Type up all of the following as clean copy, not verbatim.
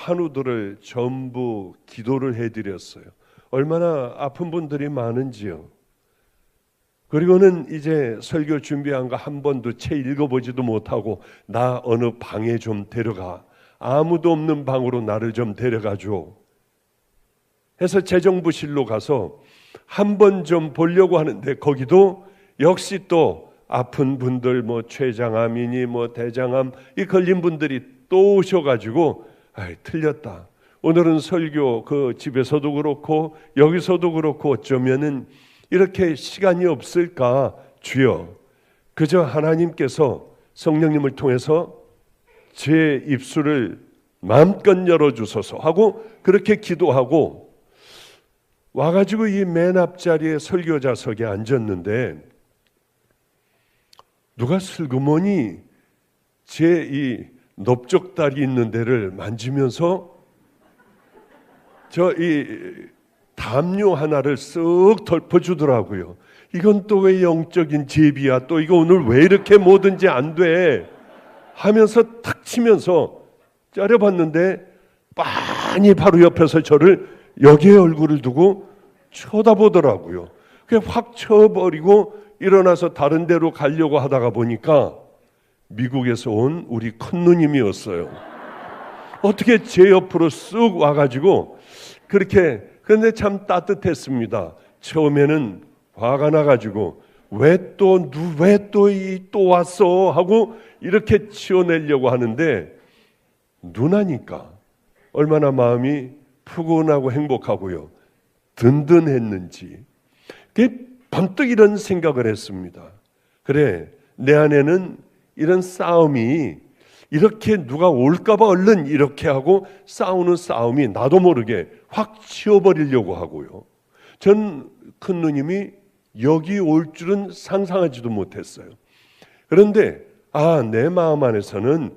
환우들을 전부 기도를 해드렸어요. 얼마나 아픈 분들이 많은지요. 그리고는 이제 설교 준비한 거 한 번도 채 읽어보지도 못하고 나 어느 방에 좀 데려가, 아무도 없는 방으로 나를 좀 데려가줘 해서 재정부실로 가서 한 번 좀 보려고 하는데, 거기도 역시 또 아픈 분들, 뭐 췌장암이니 뭐 대장암 이 걸린 분들이 또 오셔가지고 틀렸다. 오늘은 설교 그 집에서도 그렇고 여기서도 그렇고 어쩌면은 이렇게 시간이 없을까. 주여, 그저 하나님께서 성령님을 통해서 제 입술을 마음껏 열어주소서 하고 그렇게 기도하고 와가지고 이 맨 앞자리에 설교자석에 앉았는데, 누가 슬그머니 제 이 넓적다리 있는 데를 만지면서 저 이 담요 하나를 쓱 덮어주더라고요. 이건 또 왜 영적인 제비야, 또 이거 오늘 왜 이렇게 뭐든지 안 돼 하면서 탁 치면서 째려봤는데 빤히 바로 옆에서 저를 여기에 얼굴을 두고 쳐다보더라고요. 그냥 확 쳐버리고 일어나서 다른 데로 가려고 하다가 보니까 미국에서 온 우리 큰 누님이었어요. 어떻게 제 옆으로 쓱 와가지고 그렇게, 그런데 참 따뜻했습니다. 처음에는 화가 나가지고 왜 또 왔어 하고 이렇게 치워내려고 하는데, 누나니까 얼마나 마음이 푸근하고 행복하고요, 든든했는지 그게 번뜩 이런 생각을 했습니다. 그래, 내 안에는 이런 싸움이, 이렇게 누가 올까봐 얼른 이렇게 하고 싸우는 싸움이 나도 모르게 확 치워버리려고 하고요. 전 큰 누님이 여기 올 줄은 상상하지도 못했어요. 그런데 내 마음 안에서는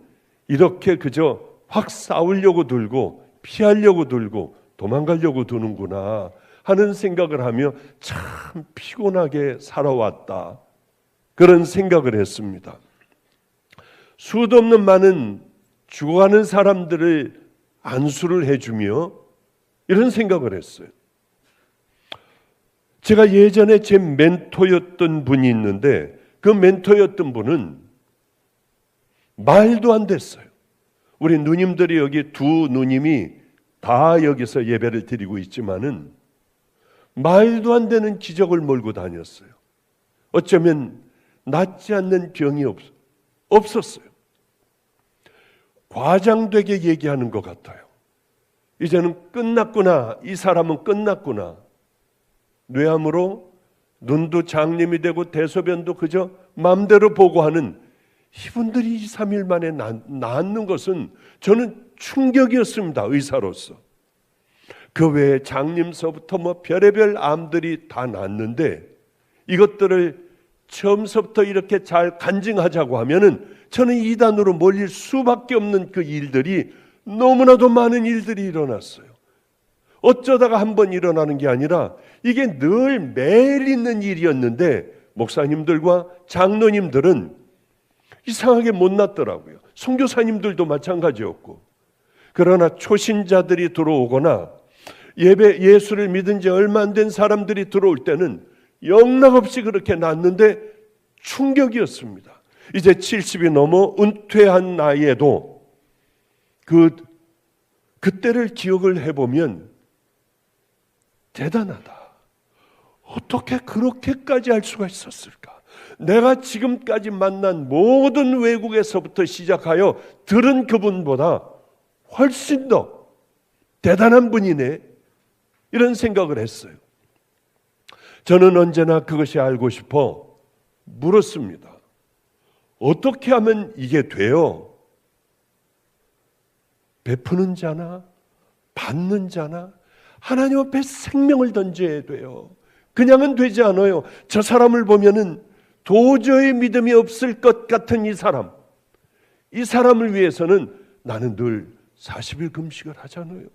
이렇게 그저 확 싸우려고 들고 피하려고 들고 도망가려고 드는구나 하는 생각을 하며 참 피곤하게 살아왔다, 그런 생각을 했습니다. 수도 없는 많은 죽어가는 사람들을 안수를 해주며 이런 생각을 했어요. 제가 예전에 제 멘토였던 분이 있는데, 그 멘토였던 분은 말도 안 됐어요. 우리 누님들이 여기 두 누님이 다 여기서 예배를 드리고 있지만은 말도 안 되는 기적을 몰고 다녔어요. 어쩌면 낫지 않는 병이 없었어요. 과장되게 얘기하는 것 같아요. 이제는 끝났구나, 이 사람은 끝났구나. 뇌암으로 눈도 장님이 되고 대소변도 그저 마음대로 보고 하는 이분들이 2, 3일 만에 낫는 것은 저는 충격이었습니다. 의사로서. 그 외에 장님서부터 뭐 별의별 암들이 다 낫는데, 이것들을 처음서부터 이렇게 잘 간증하자고 하면은 저는 이단으로 몰릴 수밖에 없는 그 일들이, 너무나도 많은 일들이 일어났어요. 어쩌다가 한 번 일어나는 게 아니라 이게 늘 매일 있는 일이었는데, 목사님들과 장로님들은 이상하게 못 났더라고요. 선교사님들도 마찬가지였고. 그러나 초신자들이 들어오거나 예수를 믿은 지 얼마 안 된 사람들이 들어올 때는 영락없이 그렇게 났는데 충격이었습니다. 이제 70이 넘어 은퇴한 나이에도 그때를 기억을 해보면 대단하다. 어떻게 그렇게까지 할 수가 있었을까? 내가 지금까지 만난 모든 외국에서부터 시작하여 들은 그분보다 훨씬 더 대단한 분이네, 이런 생각을 했어요. 저는 언제나 그것이 알고 싶어 물었습니다. 어떻게 하면 이게 돼요? 베푸는 자나 받는 자나 하나님 앞에 생명을 던져야 돼요. 그냥은 되지 않아요. 저 사람을 보면은 도저히 믿음이 없을 것 같은 이 사람을 위해서는 나는 늘 40일 금식을 하잖아요.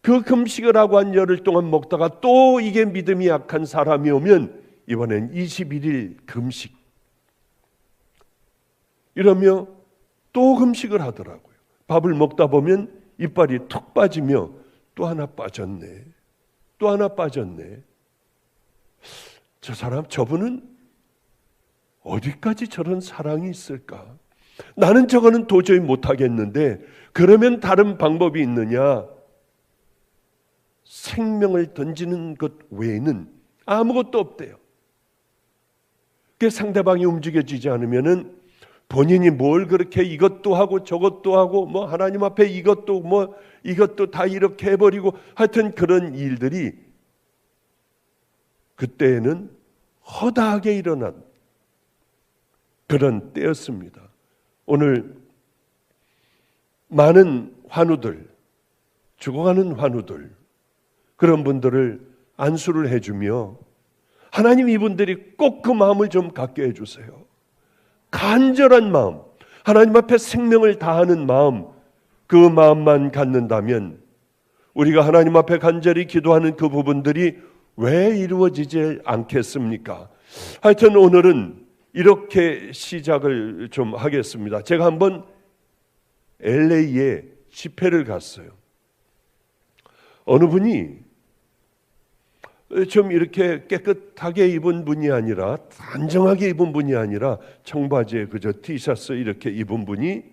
그 금식을 하고 한 열흘 동안 먹다가 또 이게 믿음이 약한 사람이 오면 이번엔 21일 금식, 이러며 또 금식을 하더라고요. 밥을 먹다 보면 이빨이 툭 빠지며 또 하나 빠졌네. 또 하나 빠졌네. 저분은 어디까지 저런 사랑이 있을까? 나는 저거는 도저히 못하겠는데 그러면 다른 방법이 있느냐? 생명을 던지는 것 외에는 아무것도 없대요. 그 상대방이 움직여지지 않으면은 본인이 뭘 그렇게 이것도 하고 저것도 하고 뭐 하나님 앞에 이것도 다 이렇게 해버리고 하여튼 그런 일들이 그때에는 허다하게 일어난 그런 때였습니다. 오늘 많은 환우들, 죽어가는 환우들, 그런 분들을 안수를 해주며 하나님 이분들이 꼭 그 마음을 좀 갖게 해주세요. 간절한 마음, 하나님 앞에 생명을 다하는 마음, 그 마음만 갖는다면 우리가 하나님 앞에 간절히 기도하는 그 부분들이 왜 이루어지지 않겠습니까? 하여튼 오늘은 이렇게 시작을 좀 하겠습니다. 제가 한번 LA에 집회를 갔어요. 어느 분이 좀 이렇게 깨끗하게 입은 분이 아니라 단정하게 입은 분이 아니라 청바지에 그저 티셔츠 이렇게 입은 분이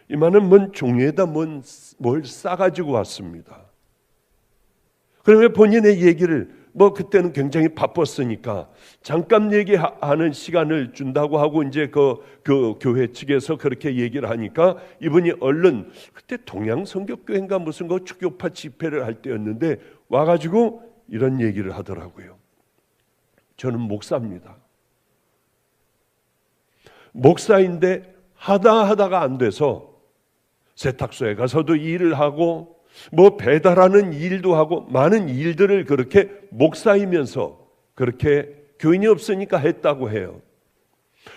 이만한 뭔 종이에다 뭘 싸가지고 왔습니다. 그러면 본인의 얘기를 그때는 굉장히 바빴으니까 잠깐 얘기하는 시간을 준다고 하고 이제 그 교회 측에서 그렇게 얘기를 하니까 이분이 얼른 그때 동양성격교회인가 무슨 축교파 집회를 할 때였는데 와가지고 이런 얘기를 하더라고요. 저는 목사입니다. 목사인데 하다가 안 돼서 세탁소에 가서도 일을 하고 배달하는 일도 하고 많은 일들을 그렇게 목사이면서 그렇게 교인이 없으니까 했다고 해요.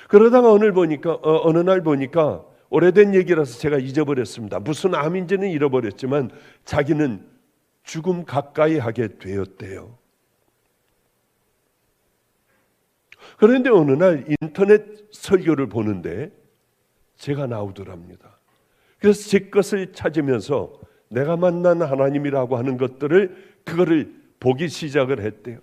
그러다가 어느 날 보니까 오래된 얘기라서 제가 잊어버렸습니다. 무슨 암인지는 잃어버렸지만 자기는 죽음 가까이 하게 되었대요. 그런데 어느 날 인터넷 설교를 보는데 제가 나오더랍니다. 그래서 제 것을 찾으면서 내가 만난 하나님이라고 하는 그거를 보기 시작을 했대요.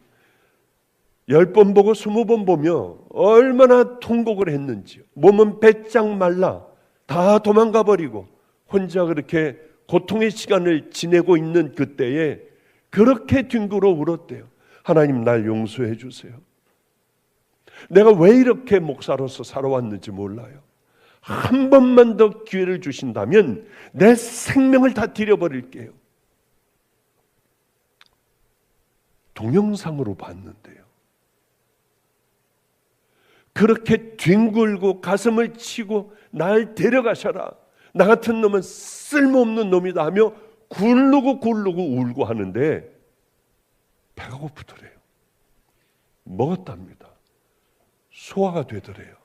10번 보고 20번 보며 얼마나 통곡을 했는지요. 몸은 배짱 말라 다 도망가 버리고 혼자 그렇게 고통의 시간을 지내고 있는 그때에 그렇게 뒹굴어 울었대요. 하나님 날 용서해 주세요. 내가 왜 이렇게 목사로서 살아왔는지 몰라요. 한 번만 더 기회를 주신다면 내 생명을 다 드려버릴게요. 동영상으로 봤는데요. 그렇게 뒹굴고 가슴을 치고 날 데려가셔라. 나 같은 놈은 쓸모없는 놈이다 하며 굴르고 울고 하는데 배가 고프더래요. 먹었답니다. 소화가 되더래요.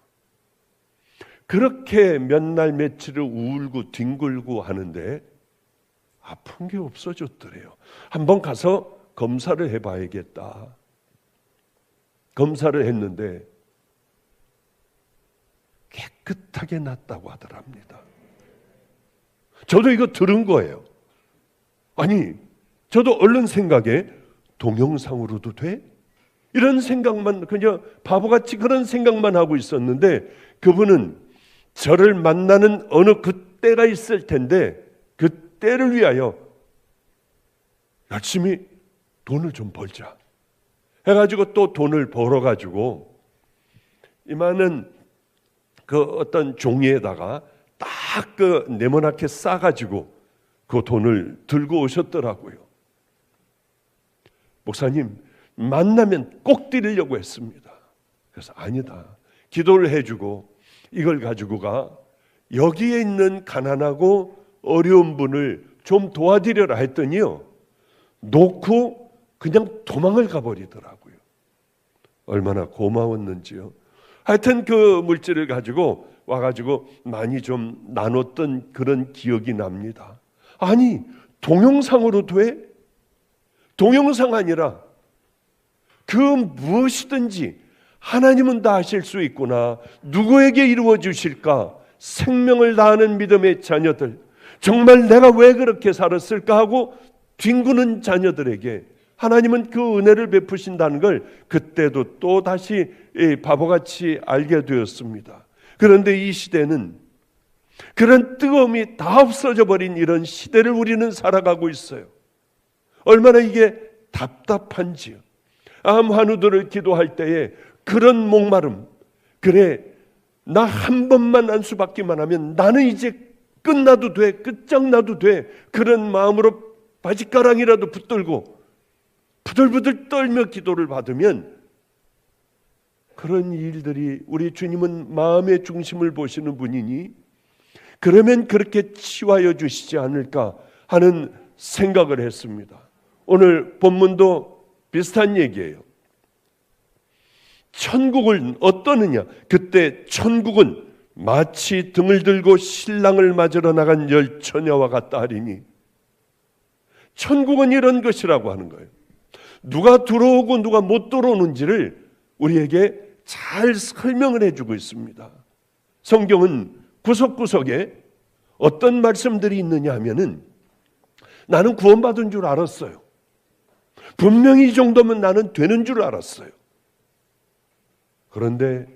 그렇게 몇 날 며칠을 울고 뒹굴고 하는데 아픈 게 없어졌더래요. 한번 가서 검사를 해봐야겠다. 검사를 했는데 깨끗하게 낫다고 하더랍니다. 저도 이거 들은 거예요. 아니, 저도 얼른 생각에 동영상으로도 돼? 이런 생각만 그냥 바보같이 그런 생각만 하고 있었는데 그분은 저를 만나는 어느 그때가 있을 텐데 그때를 위하여 열심히 돈을 좀 벌자 해가지고 또 돈을 벌어가지고 이만한 그 어떤 종이에다가 딱 그 네모나게 싸가지고 그 돈을 들고 오셨더라고요. 목사님 만나면 꼭 드리려고 했습니다. 그래서 아니다. 기도를 해주고 이걸 가지고가 여기에 있는 가난하고 어려운 분을 좀 도와드려라 했더니요. 놓고 그냥 도망을 가버리더라고요. 얼마나 고마웠는지요. 하여튼 그 물질을 가지고 와가지고 많이 좀 나눴던 그런 기억이 납니다. 아니 동영상으로 돼? 동영상 아니라 그 무엇이든지 하나님은 다 하실 수 있구나. 누구에게 이루어 주실까 생명을 다하는 믿음의 자녀들, 정말 내가 왜 그렇게 살았을까 하고 뒹구는 자녀들에게 하나님은 그 은혜를 베푸신다는 걸 그때도 또 다시 바보같이 알게 되었습니다. 그런데 이 시대는 그런 뜨거움이 다 없어져 버린 이런 시대를 우리는 살아가고 있어요. 얼마나 이게 답답한지요. 암 환우들을 기도할 때에 그런 목마름, 그래 나 한 번만 안수받기만 하면 나는 이제 끝나도 돼, 끝장나도 돼, 그런 마음으로 바짓가랑이라도 붙들고 부들부들 떨며 기도를 받으면, 그런 일들이 우리 주님은 마음의 중심을 보시는 분이니 그러면 그렇게 치유하여 주시지 않을까 하는 생각을 했습니다. 오늘 본문도 비슷한 얘기예요. 천국은 어떠느냐? 그때 천국은 마치 등을 들고 신랑을 맞으러 나간 열 처녀와 같다 하리니, 천국은 이런 것이라고 하는 거예요. 누가 들어오고 누가 못 들어오는지를 우리에게 잘 설명을 해주고 있습니다. 성경은 구석구석에 어떤 말씀들이 있느냐 하면은, 나는 구원받은 줄 알았어요. 분명히 이 정도면 나는 되는 줄 알았어요. 그런데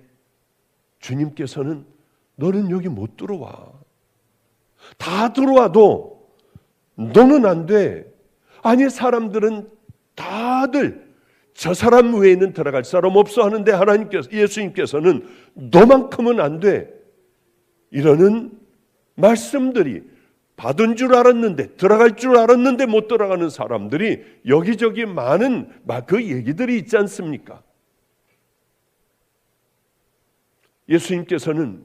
주님께서는 너는 여기 못 들어와. 다 들어와도 너는 안 돼. 아니, 사람들은 다들 저 사람 외에는 들어갈 사람 없어 하는데 하나님께서, 예수님께서는 너만큼은 안 돼. 이러는 말씀들이, 받은 줄 알았는데, 들어갈 줄 알았는데 못 들어가는 사람들이 여기저기 많은 그 얘기들이 있지 않습니까? 예수님께서는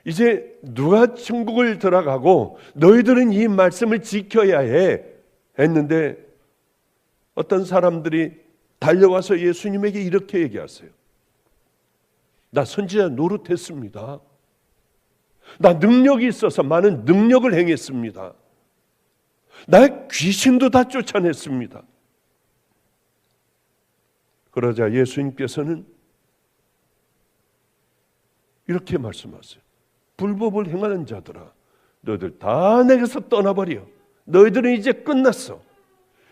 이제 누가 천국을 들어가고 너희들은 이 말씀을 지켜야 해 했는데, 어떤 사람들이 달려와서 예수님에게 이렇게 얘기하세요. 나 선지자 노릇했습니다. 나 능력이 있어서 많은 능력을 행했습니다. 나의 귀신도 다 쫓아냈습니다. 그러자 예수님께서는 이렇게 말씀하세요. 불법을 행하는 자들아, 너희들 다 내게서 떠나버려. 너희들은 이제 끝났어.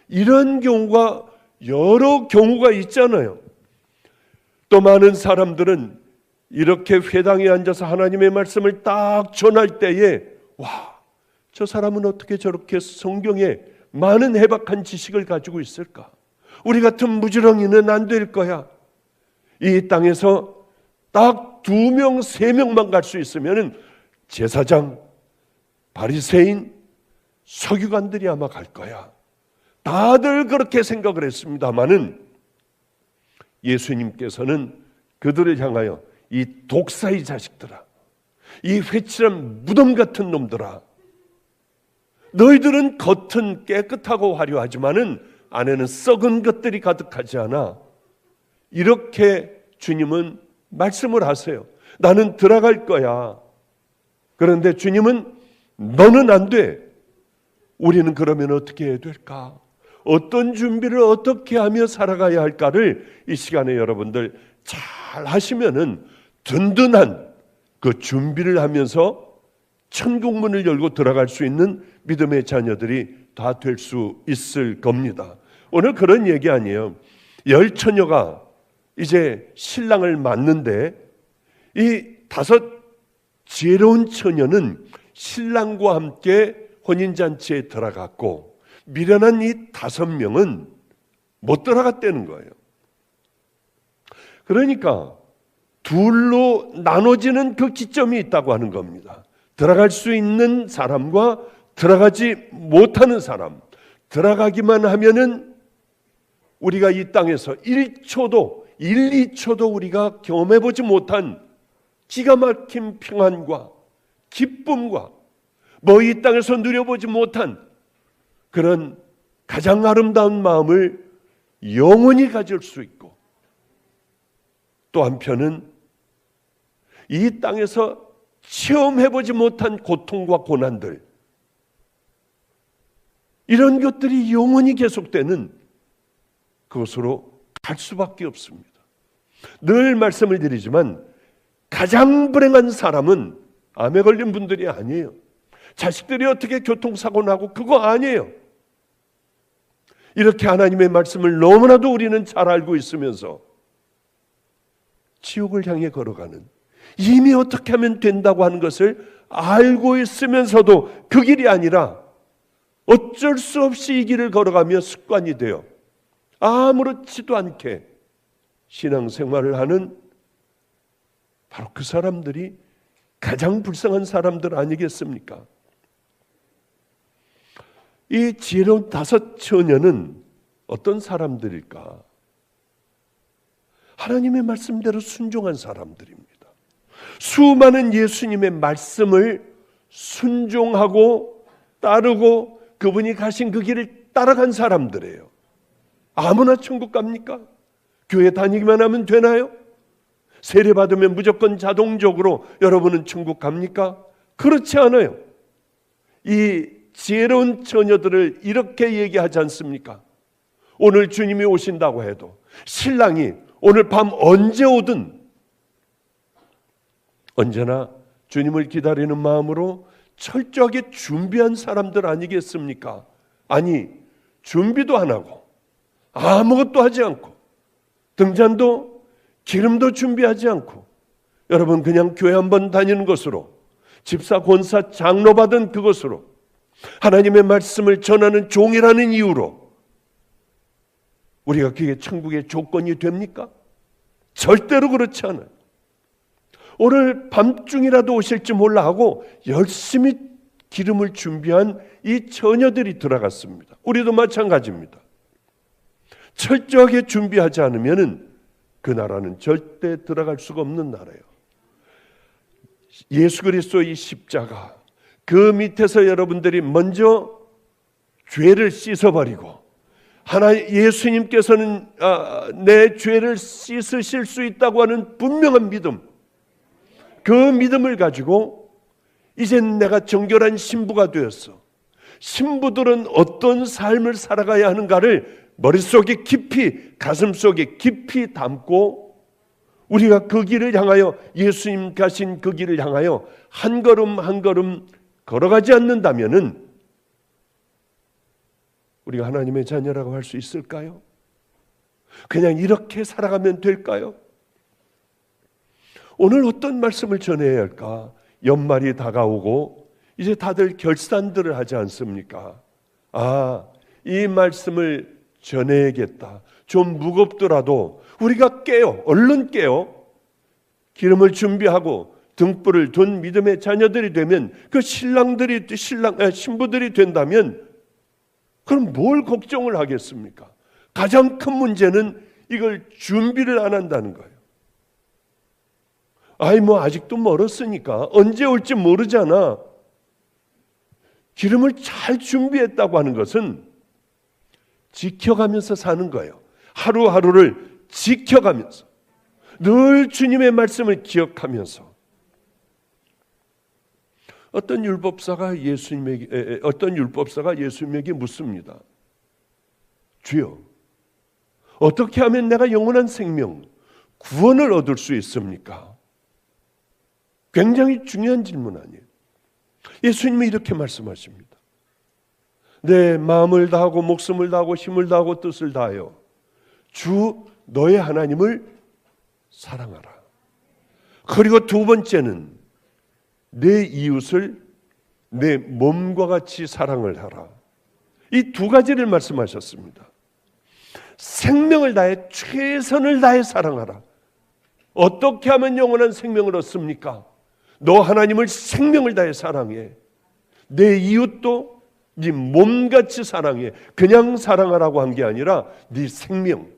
이런 경우가 여러 경우가 있잖아요. 또 많은 사람들은 이렇게 회당에 앉아서 하나님의 말씀을 딱 전할 때에, 와, 저 사람은 어떻게 저렇게 성경에 많은 해박한 지식을 가지고 있을까? 우리 같은 무지렁이는 안 될 거야. 이 땅에서 딱 2명, 3명만 갈 수 있으면 제사장, 바리새인, 서기관들이 아마 갈 거야. 다들 그렇게 생각을 했습니다마는 예수님께서는 그들을 향하여 이 독사의 자식들아, 이 회칠한 무덤 같은 놈들아, 너희들은 겉은 깨끗하고 화려하지만은 안에는 썩은 것들이 가득하지 않아. 이렇게 주님은 말씀을 하세요. 나는 들어갈 거야. 그런데 주님은 너는 안 돼. 우리는 그러면 어떻게 해야 될까? 어떤 준비를 어떻게 하며 살아가야 할까를 이 시간에 여러분들 잘 하시면은 든든한 그 준비를 하면서 천국문을 열고 들어갈 수 있는 믿음의 자녀들이 다 될 수 있을 겁니다. 오늘 그런 얘기 아니에요. 열 처녀가 이제 신랑을 맞는데, 이 5 지혜로운 처녀는 신랑과 함께 혼인잔치에 들어갔고, 미련한 이 5명은 못 들어갔다는 거예요. 그러니까 둘로 나눠지는 그 기점이 있다고 하는 겁니다. 들어갈 수 있는 사람과 들어가지 못하는 사람. 들어가기만 하면은 우리가 이 땅에서 1초도 1, 2초도 우리가 경험해보지 못한 기가 막힌 평안과 기쁨과 이 땅에서 누려보지 못한 그런 가장 아름다운 마음을 영원히 가질 수 있고, 또 한편은 이 땅에서 체험해보지 못한 고통과 고난들, 이런 것들이 영원히 계속되는 그것으로 갈 수밖에 없습니다. 늘 말씀을 드리지만 가장 불행한 사람은 암에 걸린 분들이 아니에요. 자식들이 어떻게 교통사고 나고 그거 아니에요. 이렇게 하나님의 말씀을 너무나도 우리는 잘 알고 있으면서 지옥을 향해 걸어가는, 이미 어떻게 하면 된다고 하는 것을 알고 있으면서도 그 길이 아니라 어쩔 수 없이 이 길을 걸어가며 습관이 되어 아무렇지도 않게 신앙생활을 하는 바로 그 사람들이 가장 불쌍한 사람들 아니겠습니까? 이 지혜로운 5 처녀는 어떤 사람들일까? 하나님의 말씀대로 순종한 사람들입니다. 수많은 예수님의 말씀을 순종하고 따르고 그분이 가신 그 길을 따라간 사람들이에요. 아무나 천국 갑니까? 교회 다니기만 하면 되나요? 세례 받으면 무조건 자동적으로 여러분은 천국 갑니까? 그렇지 않아요. 이 지혜로운 처녀들을 이렇게 얘기하지 않습니까? 오늘 주님이 오신다고 해도 신랑이 오늘 밤 언제 오든 언제나 주님을 기다리는 마음으로 철저하게 준비한 사람들 아니겠습니까? 아니, 준비도 안 하고 아무것도 하지 않고 등잔도 기름도 준비하지 않고 여러분 그냥 교회 한번 다니는 것으로, 집사, 권사, 장로 받은 그것으로, 하나님의 말씀을 전하는 종이라는 이유로 우리가 그게 천국의 조건이 됩니까? 절대로 그렇지 않아요. 오늘 밤중이라도 오실지 몰라 하고 열심히 기름을 준비한 이 처녀들이 들어갔습니다. 우리도 마찬가지입니다. 철저하게 준비하지 않으면 그 나라는 절대 들어갈 수가 없는 나라예요. 예수 그리스도의 십자가, 그 밑에서 여러분들이 먼저 죄를 씻어버리고 예수님께서는 내 죄를 씻으실 수 있다고 하는 분명한 믿음, 그 믿음을 가지고 이젠 내가 정결한 신부가 되었어. 신부들은 어떤 삶을 살아가야 하는가를 머릿속에 깊이, 가슴속에 깊이 담고 우리가 그 길을 향하여, 예수님 가신 그 길을 향하여 한 걸음 한 걸음 걸어가지 않는다면은 우리가 하나님의 자녀라고 할 수 있을까요? 그냥 이렇게 살아가면 될까요? 오늘 어떤 말씀을 전해야 할까? 연말이 다가오고 이제 다들 결산들을 하지 않습니까? 이 말씀을 전해야겠다. 좀 무겁더라도 우리가 깨요. 얼른 깨요. 기름을 준비하고 등불을 둔 믿음의 자녀들이 되면, 그 신부들이 된다면 그럼 뭘 걱정을 하겠습니까? 가장 큰 문제는 이걸 준비를 안 한다는 거예요. 아직도 멀었으니까 언제 올지 모르잖아. 기름을 잘 준비했다고 하는 것은 지켜가면서 사는 거예요. 하루하루를 지켜가면서, 늘 주님의 말씀을 기억하면서. 어떤 율법사가 예수님에게 묻습니다. 주여, 어떻게 하면 내가 영원한 생명, 구원을 얻을 수 있습니까? 굉장히 중요한 질문 아니에요. 예수님이 이렇게 말씀하십니다. 내 마음을 다하고 목숨을 다하고 힘을 다하고 뜻을 다하여 주 너의 하나님을 사랑하라. 그리고 두 번째는 내 이웃을 내 몸과 같이 사랑을 하라. 이 두 가지를 말씀하셨습니다. 생명을 다해 최선을 다해 사랑하라. 어떻게 하면 영원한 생명을 얻습니까? 너 하나님을 생명을 다해 사랑해. 내 이웃도 네 몸같이 사랑해. 그냥 사랑하라고 한 게 아니라 네 생명,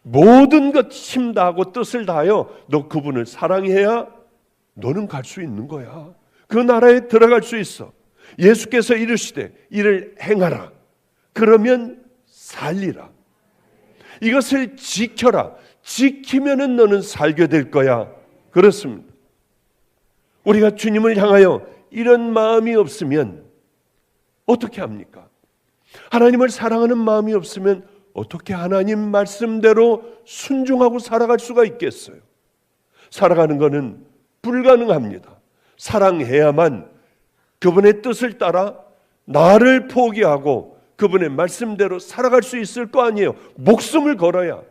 모든 것 힘 다하고 뜻을 다하여 너 그분을 사랑해야 너는 갈 수 있는 거야. 그 나라에 들어갈 수 있어. 예수께서 이르시되 이를 행하라. 그러면 살리라. 이것을 지켜라. 지키면은 너는 살게 될 거야. 그렇습니다. 우리가 주님을 향하여 이런 마음이 없으면 어떻게 합니까? 하나님을 사랑하는 마음이 없으면 어떻게 하나님 말씀대로 순종하고 살아갈 수가 있겠어요? 살아가는 것은 불가능합니다. 사랑해야만 그분의 뜻을 따라 나를 포기하고 그분의 말씀대로 살아갈 수 있을 거 아니에요. 목숨을 걸어야,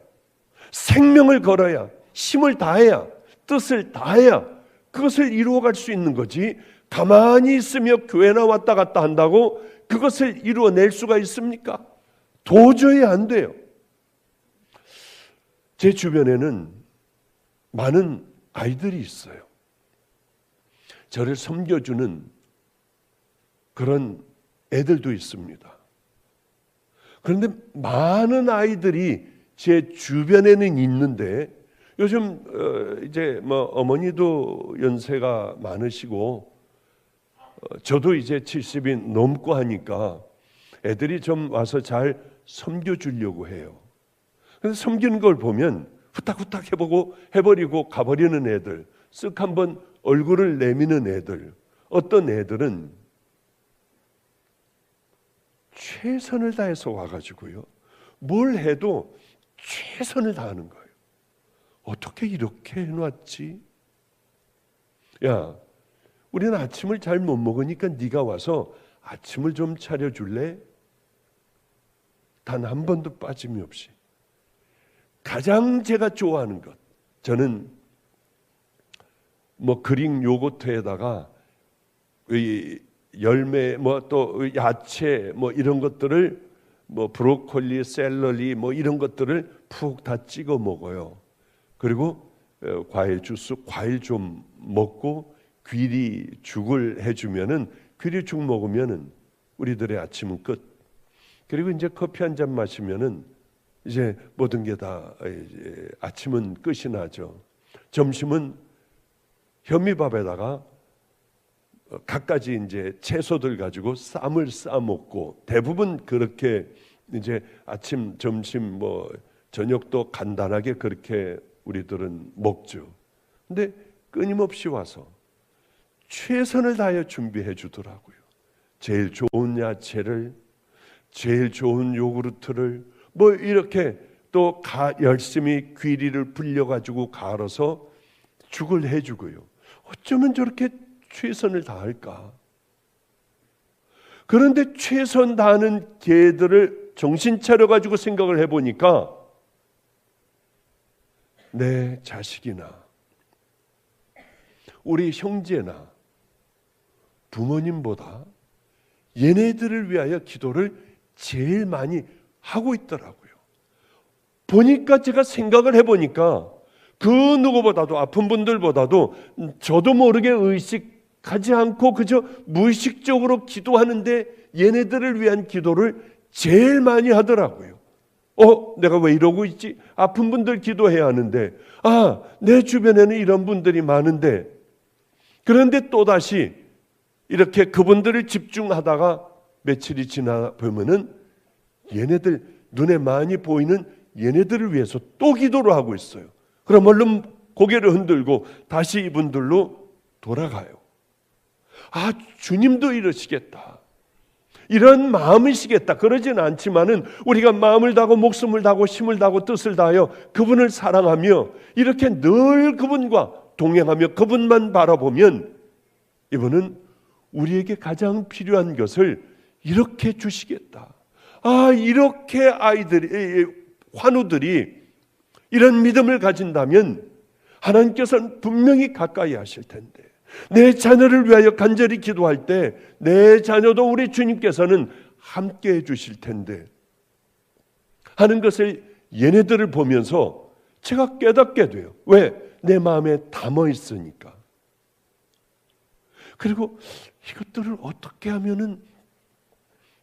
생명을 걸어야, 힘을 다해야, 뜻을 다해야 그것을 이루어갈 수 있는 거지, 가만히 있으며 교회나 왔다 갔다 한다고 그것을 이루어낼 수가 있습니까? 도저히 안 돼요. 제 주변에는 많은 아이들이 있어요. 저를 섬겨주는 그런 애들도 있습니다. 그런데 많은 아이들이 제 주변에는 있는데, 요즘 이제 어머니도 연세가 많으시고 저도 이제 70이 넘고 하니까 애들이 좀 와서 잘 섬겨주려고 해요. 그래서 섬기는 걸 보면 후딱후딱 해버리고 가버리는 애들, 쓱 한번 얼굴을 내미는 애들, 어떤 애들은 최선을 다해서 와가지고요, 뭘 해도 최선을 다하는 거예요. 어떻게 이렇게 해놨지? 야, 우리는 아침을 잘 못 먹으니까 네가 와서 아침을 좀 차려줄래? 단 한 번도 빠짐이 없이. 가장 제가 좋아하는 것, 저는 그릭 요거트에다가 열매, 또 야채, 이런 것들을, 브로콜리, 샐러리, 이런 것들을 푹 다 찍어 먹어요. 그리고 과일 주스, 과일 좀 먹고 귀리 죽을 해주면은, 귀리 죽 먹으면은 우리들의 아침은 끝. 그리고 이제 커피 한 잔 마시면은 이제 모든 게 다 아침은 끝이 나죠. 점심은 현미밥에다가 갖가지 이제 채소들 가지고 쌈을 싸 먹고, 대부분 그렇게 이제 아침, 점심, 저녁도 간단하게 그렇게 우리들은 먹죠. 근데 끊임없이 와서 최선을 다해 준비해 주더라고요. 제일 좋은 야채를, 제일 좋은 요구르트를 이렇게 또 열심히 귀리를 불려가지고 갈아서 죽을 해주고요. 어쩌면 저렇게 최선을 다할까? 그런데 최선 다하는 개들을 정신 차려가지고 생각을 해보니까 내 자식이나 우리 형제나 부모님보다 얘네들을 위하여 기도를 제일 많이 하고 있더라고요. 보니까, 제가 생각을 해보니까 그 누구보다도, 아픈 분들보다도 저도 모르게 의식하지 않고 그저 무의식적으로 기도하는데 얘네들을 위한 기도를 제일 많이 하더라고요. 내가 왜 이러고 있지? 아픈 분들 기도해야 하는데, 내 주변에는 이런 분들이 많은데. 그런데 또다시 이렇게 그분들을 집중하다가 며칠이 지나 보면은 얘네들, 눈에 많이 보이는 얘네들을 위해서 또 기도를 하고 있어요. 그럼 얼른 고개를 흔들고 다시 이분들로 돌아가요. 주님도 이러시겠다, 이런 마음이시겠다. 그러지는 않지만은 우리가 마음을 다하고 목숨을 다하고 힘을 다하고 뜻을 다하여 그분을 사랑하며 이렇게 늘 그분과 동행하며 그분만 바라보면 이분은 우리에게 가장 필요한 것을 이렇게 주시겠다. 이렇게 아이들이, 환우들이 이런 믿음을 가진다면 하나님께서는 분명히 가까이 하실 텐데, 내 자녀를 위하여 간절히 기도할 때 내 자녀도 우리 주님께서는 함께 해 주실 텐데 하는 것을 얘네들을 보면서 제가 깨닫게 돼요. 왜? 내 마음에 담아 있으니까. 그리고 이것들을 어떻게 하면은,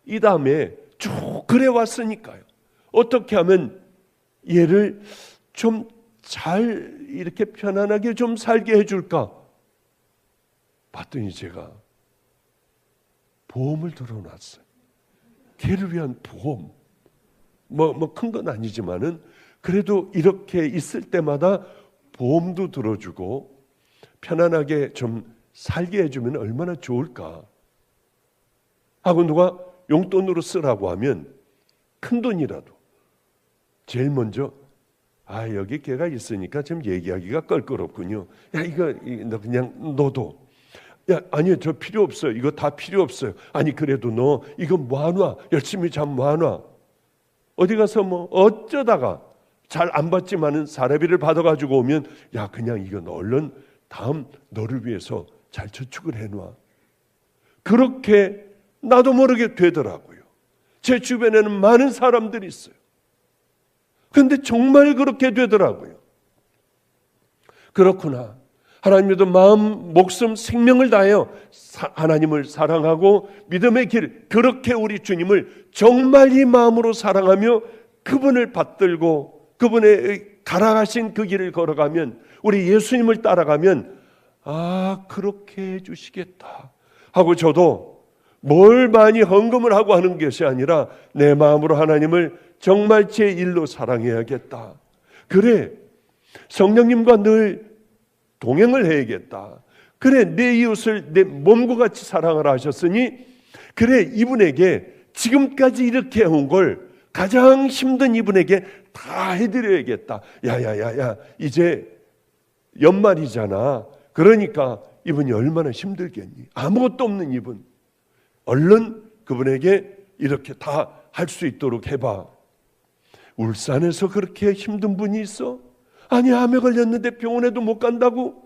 이 다음에 쭉 그래 왔으니까요, 어떻게 하면 얘를 좀 잘 이렇게 편안하게 좀 살게 해줄까 봤더니 제가 보험을 들어놨어요. 걔를 위한 보험. 큰 건 아니지만은 그래도 이렇게 있을 때마다 보험도 들어주고 편안하게 좀 살게 해주면 얼마나 좋을까 하고, 누가 용돈으로 쓰라고 하면 큰 돈이라도 제일 먼저 여기 걔가 있으니까 좀 얘기하기가 껄끄럽군요. 이거 너 그냥 너도. 아니요, 저 필요 없어요. 이거 다 필요 없어요. 아니 그래도 너 이거 모아놔. 열심히 잠 모아놔. 어디 가서 뭐 어쩌다가 잘 안 받지만은 사례비를 받아가지고 오면 그냥 이거 너 얼른 다음 너를 위해서 잘 저축을 해놔. 그렇게 나도 모르게 되더라고요. 제 주변에는 많은 사람들이 있어요. 그런데 정말 그렇게 되더라고요. 그렇구나. 하나님도 마음, 목숨, 생명을 다하여 하나님을 사랑하고 믿음의 길, 그렇게 우리 주님을 정말 이 마음으로 사랑하며 그분을 받들고 그분의 가라가신 그 길을 걸어가면, 우리 예수님을 따라가면 그렇게 해주시겠다 하고, 저도 뭘 많이 헌금을 하고 하는 것이 아니라 내 마음으로 하나님을 정말 제 일로 사랑해야겠다. 그래, 성령님과 늘 동행을 해야겠다. 그래, 내 이웃을 내 몸과 같이 사랑하라 하셨으니, 그래, 이분에게 지금까지 이렇게 해온 걸 가장 힘든 이분에게 다 해드려야겠다. 야야야야, 이제 연말이잖아. 그러니까 이분이 얼마나 힘들겠니? 아무것도 없는 이분, 얼른 그분에게 이렇게 다 할 수 있도록 해봐. 울산에서 그렇게 힘든 분이 있어? 아니, 암에 걸렸는데 병원에도 못 간다고?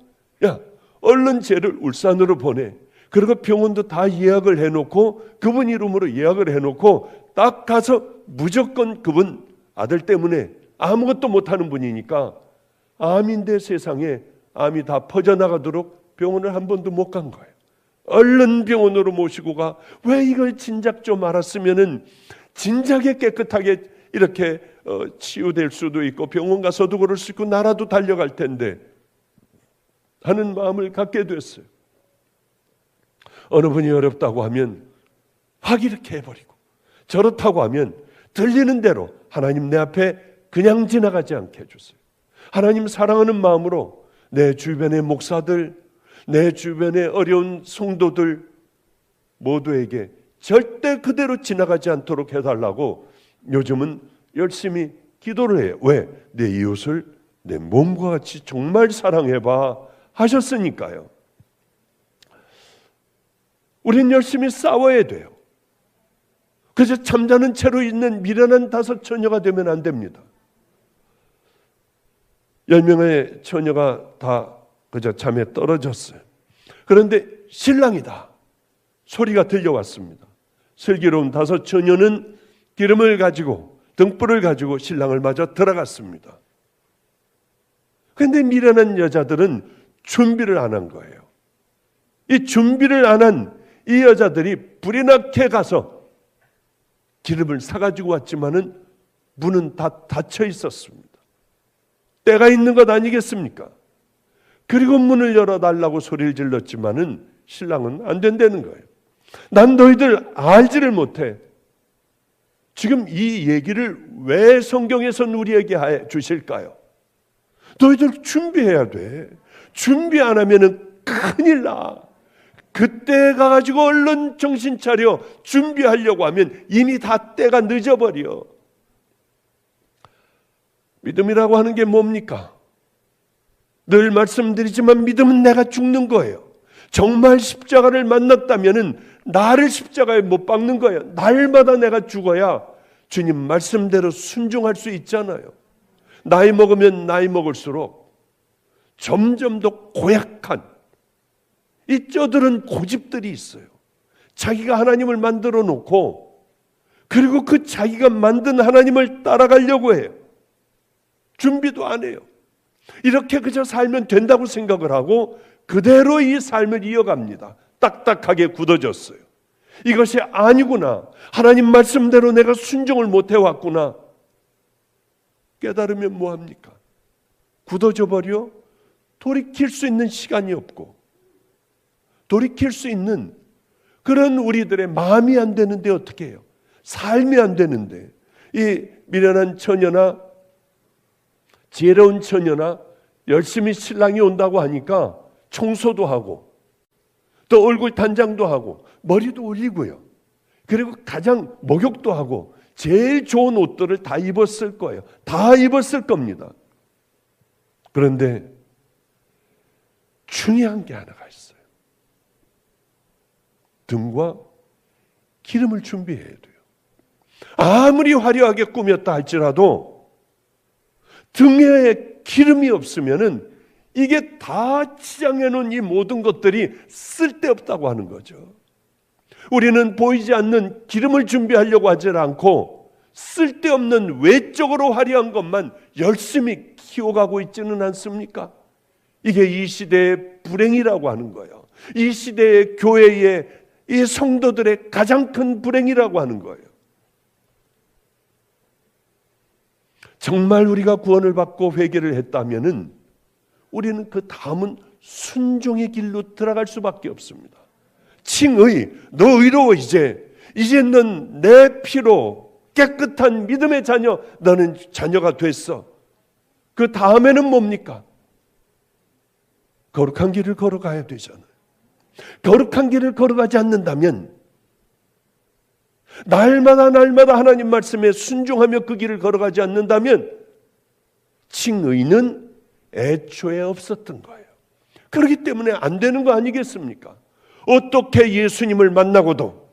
얼른 쟤를 울산으로 보내. 그리고 병원도 다 예약을 해놓고, 그분 이름으로 예약을 해놓고 딱 가서 무조건 그분 아들 때문에 아무것도 못하는 분이니까, 암인데 세상에 암이 다 퍼져나가도록 병원을 한 번도 못 간 거예요. 얼른 병원으로 모시고 가. 왜 이걸 진작 좀 알았으면은 진작에 깨끗하게 이렇게 치유될 수도 있고 병원 가서도 그럴 수 있고 나라도 달려갈 텐데 하는 마음을 갖게 됐어요. 어느 분이 어렵다고 하면 확 이렇게 해버리고, 저렇다고 하면 들리는 대로 하나님 내 앞에 그냥 지나가지 않게 해주세요. 하나님 사랑하는 마음으로 내 주변의 목사들, 내 주변의 어려운 성도들 모두에게 절대 그대로 지나가지 않도록 해달라고 요즘은 열심히 기도를 해요. 왜? 내 이웃을 내 몸과 같이 정말 사랑해봐 하셨으니까요. 우린 열심히 싸워야 돼요. 그래서 잠자는 채로 있는 미련한 5 처녀가 되면 안 됩니다. 10명의 처녀가 다 그저 잠에 떨어졌어요. 그런데 신랑이다 소리가 들려왔습니다. 슬기로운 5 처녀는 기름을 가지고, 등불을 가지고 신랑을 맞아 들어갔습니다. 그런데 미련한 여자들은 준비를 안 한 거예요. 이 준비를 안 한 이 여자들이 불이 나게 가서 기름을 사가지고 왔지만은 문은 다 닫혀 있었습니다. 때가 있는 것 아니겠습니까? 그리고 문을 열어달라고 소리를 질렀지만은 신랑은 안 된다는 거예요. 난 너희들 알지를 못해. 지금 이 얘기를 왜 성경에서는 우리에게 해 주실까요? 너희들 준비해야 돼. 준비 안 하면은 큰일 나. 그때 가가지고 얼른 정신 차려 준비하려고 하면 이미 다 때가 늦어버려. 믿음이라고 하는 게 뭡니까? 늘 말씀드리지만 믿음은 내가 죽는 거예요. 정말 십자가를 만났다면은 나를 십자가에 못 박는 거예요. 날마다 내가 죽어야 주님 말씀대로 순종할 수 있잖아요. 나이 먹으면 나이 먹을수록 점점 더 고약한 이 쩌들은 고집들이 있어요. 자기가 하나님을 만들어 놓고 그리고 그 자기가 만든 하나님을 따라가려고 해요. 준비도 안 해요. 이렇게 그저 살면 된다고 생각을 하고 그대로 이 삶을 이어갑니다. 딱딱하게 굳어졌어요. 이것이 아니구나. 하나님 말씀대로 내가 순종을 못 해왔구나. 깨달으면 뭐합니까? 굳어져 버려? 돌이킬 수 있는 시간이 없고 돌이킬 수 있는 그런 우리들의 마음이 안 되는데 어떻게 해요? 삶이 안 되는데 이 미련한 처녀나 지혜로운 처녀나 열심히 신랑이 온다고 하니까 청소도 하고 또 얼굴 단장도 하고 머리도 올리고요. 그리고 가장 목욕도 하고 제일 좋은 옷들을 다 입었을 거예요. 다 입었을 겁니다. 그런데 중요한 게 하나가 있어요. 등과 기름을 준비해야 돼요. 아무리 화려하게 꾸몄다 할지라도 등에 기름이 없으면은 이게 다 치장해 놓은 이 모든 것들이 쓸데없다고 하는 거죠. 우리는 보이지 않는 기름을 준비하려고 하지 않고 쓸데없는 외적으로 화려한 것만 열심히 키워가고 있지는 않습니까? 이게 이 시대의 불행이라고 하는 거예요. 이 시대의 교회의 이 성도들의 가장 큰 불행이라고 하는 거예요. 정말 우리가 구원을 받고 회개를 했다면은 우리는 그 다음은 순종의 길로 들어갈 수밖에 없습니다. 칭의, 너 의로워 이제 넌 내 피로 깨끗한 믿음의 자녀, 너는 자녀가 됐어. 그 다음에는 뭡니까? 거룩한 길을 걸어가야 되잖아요. 거룩한 길을 걸어가지 않는다면 날마다 하나님 말씀에 순종하며 그 길을 걸어가지 않는다면 칭의는 애초에 없었던 거예요. 그렇기 때문에 안 되는 거 아니겠습니까? 어떻게 예수님을 만나고도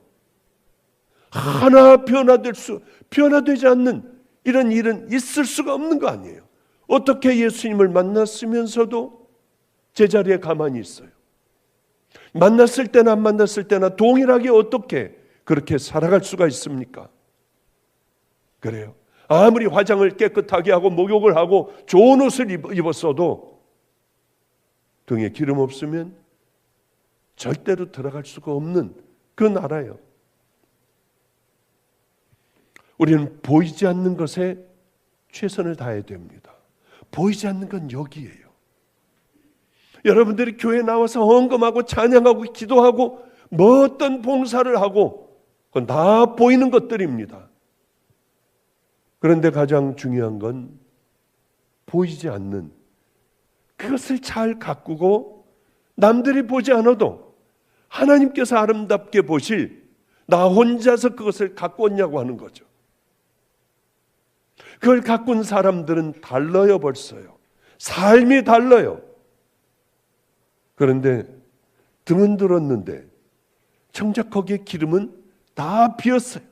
하나 변화되지 않는 이런 일은 있을 수가 없는 거 아니에요. 어떻게 예수님을 만났으면서도 제자리에 가만히 있어요. 만났을 때나 안 만났을 때나 동일하게 어떻게 그렇게 살아갈 수가 있습니까? 그래요. 아무리 화장을 깨끗하게 하고 목욕을 하고 좋은 옷을 입었어도 등에 기름 없으면 절대로 들어갈 수가 없는 그 나라예요. 우리는 보이지 않는 것에 최선을 다해야 됩니다. 보이지 않는 건 여기예요. 여러분들이 교회에 나와서 헌금하고 찬양하고 기도하고 뭐 어떤 봉사를 하고 그건 다 보이는 것들입니다. 그런데 가장 중요한 건 보이지 않는 그것을 잘 가꾸고 남들이 보지 않아도 하나님께서 아름답게 보실 나 혼자서 그것을 가꾸었냐고 하는 거죠. 그걸 가꾼 사람들은 달라요. 벌써요. 삶이 달라요. 그런데 등은 들었는데 정작 거기에 기름은 다 비었어요.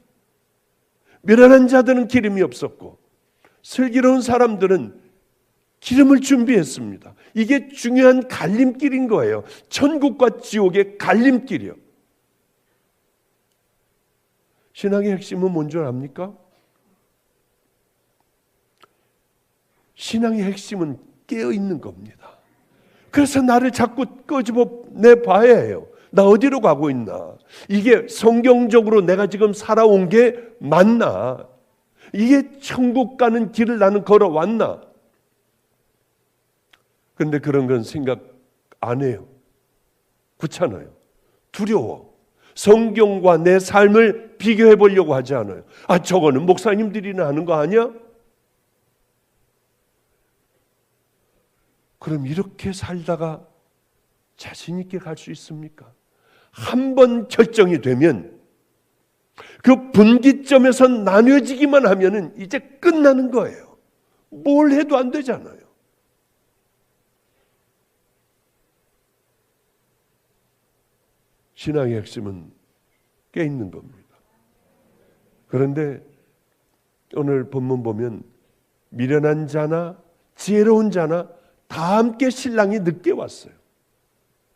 미련한 자들은 기름이 없었고 슬기로운 사람들은 기름을 준비했습니다. 이게 중요한 갈림길인 거예요. 천국과 지옥의 갈림길이요. 신앙의 핵심은 뭔지 압니까? 신앙의 핵심은 깨어있는 겁니다. 그래서 나를 자꾸 끄집어내 봐야 해요. 나 어디로 가고 있나? 이게 성경적으로 내가 지금 살아온 게 맞나? 이게 천국 가는 길을 나는 걸어왔나? 그런데 그런 건 생각 안 해요. 귀찮아요. 두려워. 성경과 내 삶을 비교해 보려고 하지 않아요. 아, 저거는 목사님들이나 하는 거 아니야? 그럼 이렇게 살다가 자신 있게 갈 수 있습니까? 한 번 결정이 되면 그 분기점에서 나뉘어지기만 하면은 이제 끝나는 거예요. 뭘 해도 안 되잖아요. 신앙의 핵심은 깨 있는 겁니다. 그런데 오늘 본문 보면 미련한 자나 지혜로운 자나 다 함께 신랑이 늦게 왔어요.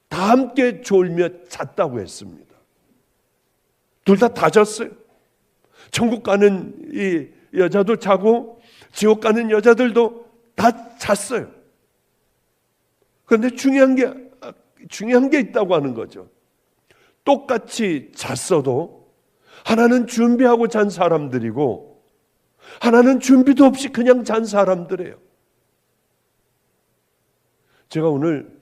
다 함께 졸며 잤다고 했습니다. 둘 다 잤어요. 천국 가는 이 여자도 자고 지옥 가는 여자들도 다 잤어요. 그런데 중요한 게 있다고 하는 거죠. 똑같이 잤어도 하나는 준비하고 잔 사람들이고 하나는 준비도 없이 그냥 잔 사람들이에요. 제가 오늘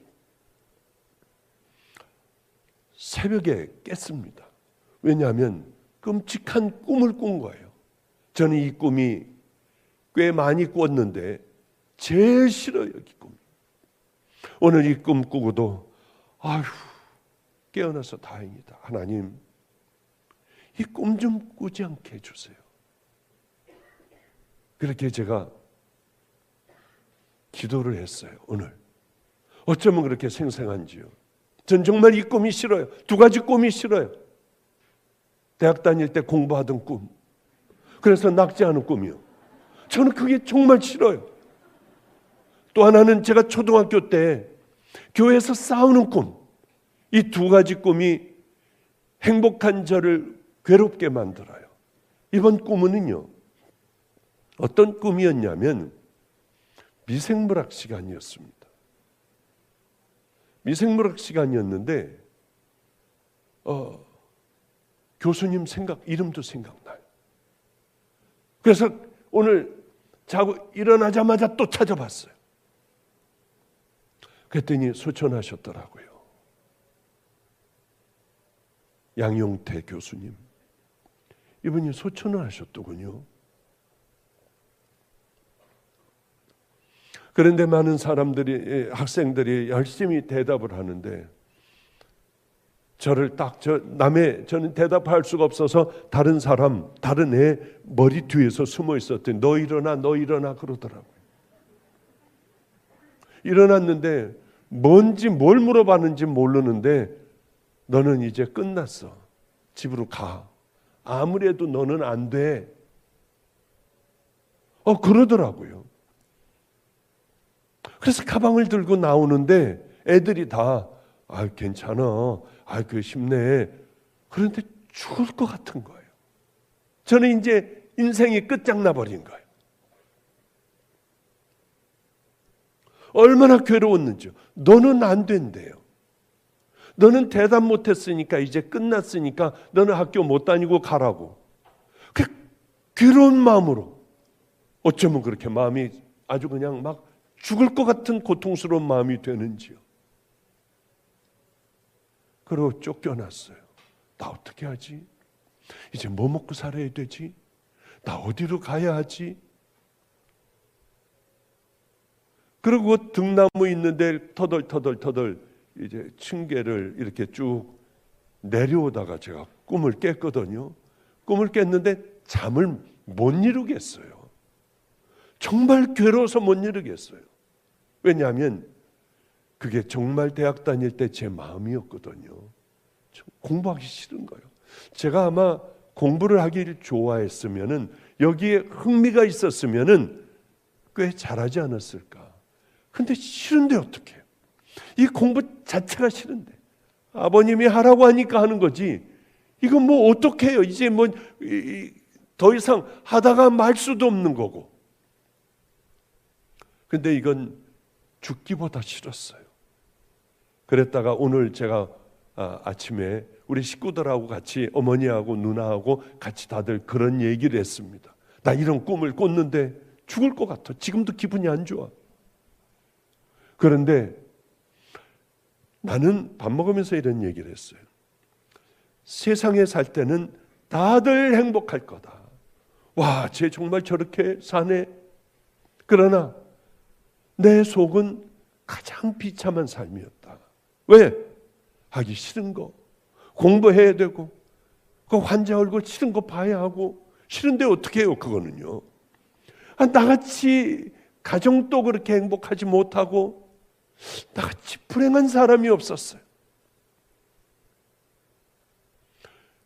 새벽에 깼습니다. 왜냐하면 끔찍한 꿈을 꾼 거예요. 저는 이 꿈이 꽤 많이 꿨는데 제일 싫어요. 이 꿈. 오늘 이 꿈 꾸고도 아휴 깨어나서 다행이다. 하나님 이 꿈 좀 꾸지 않게 해주세요. 그렇게 제가 기도를 했어요. 오늘 어쩌면 그렇게 생생한지요. 전 정말 이 꿈이 싫어요. 두 가지 꿈이 싫어요. 대학 다닐 때 공부하던 꿈, 그래서 낚시하는 꿈이요. 저는 그게 정말 싫어요. 또 하나는 제가 초등학교 때 교회에서 싸우는 꿈. 이 두 가지 꿈이 행복한 저를 괴롭게 만들어요. 이번 꿈은요, 어떤 꿈이었냐면 미생물학 시간이었습니다. 미생물학 시간이었는데 교수님 이름도 생각나요. 그래서 오늘 자고 일어나자마자 또 찾아봤어요. 그랬더니 소천하셨더라고요. 양용태 교수님. 이분이 소천을 하셨더군요. 그런데 많은 학생들이 열심히 대답을 하는데 저를 저는 대답할 수가 없어서 다른 애 머리 뒤에서 숨어 있었더니 너 일어나 그러더라고요. 일어났는데 뭘 물어봤는지 모르는데 너는 이제 끝났어. 집으로 가. 아무래도 너는 안 돼. 그러더라고요. 그래서 가방을 들고 나오는데 애들이 다 괜찮아. 힘내. 그런데 죽을 것 같은 거예요. 저는 이제 인생이 끝장나 버린 거예요. 얼마나 괴로웠는지요. 너는 안 된대요. 너는 대답 못했으니까 이제 끝났으니까 너는 학교 못 다니고 가라고. 그 괴로운 마음으로 어쩌면 그렇게 마음이 아주 그냥 막 죽을 것 같은 고통스러운 마음이 되는지요. 그리고 쫓겨났어요. 나 어떻게 하지? 이제 뭐 먹고 살아야 되지? 나 어디로 가야 하지? 그리고 등나무 있는데 터덜 이제 층계를 이렇게 쭉 내려오다가 제가 꿈을 깼거든요. 꿈을 깼는데 잠을 못 이루겠어요. 정말 괴로워서 못 이루겠어요. 왜냐하면 그게 정말 대학 다닐 때 제 마음이었거든요. 공부하기 싫은 거예요. 제가 아마 공부를 하기를 좋아했으면은, 여기에 흥미가 있었으면은 꽤 잘하지 않았을까. 근데 싫은데 어떡해. 이 공부 자체가 싫은데 아버님이 하라고 하니까 하는 거지. 이건 뭐 어떻게 해요. 이제 뭐 더 이상 하다가 말 수도 없는 거고. 근데 이건 죽기보다 싫었어요. 그랬다가 오늘 제가 아침에 우리 식구들하고 같이, 어머니하고 누나하고 같이 다들 그런 얘기를 했습니다. 나 이런 꿈을 꿨는데 죽을 것 같아. 지금도 기분이 안 좋아. 그런데 나는 밥 먹으면서 이런 얘기를 했어요. 세상에 살 때는 다들 행복할 거다. 와, 쟤 정말 저렇게 사네. 그러나 내 속은 가장 비참한 삶이었다. 왜? 하기 싫은 거, 공부해야 되고, 그 환자 얼굴 싫은 거 봐야 하고, 싫은데 어떻게 해요? 그거는요. 나같이 가정도 그렇게 행복하지 못하고 나같이 불행한 사람이 없었어요.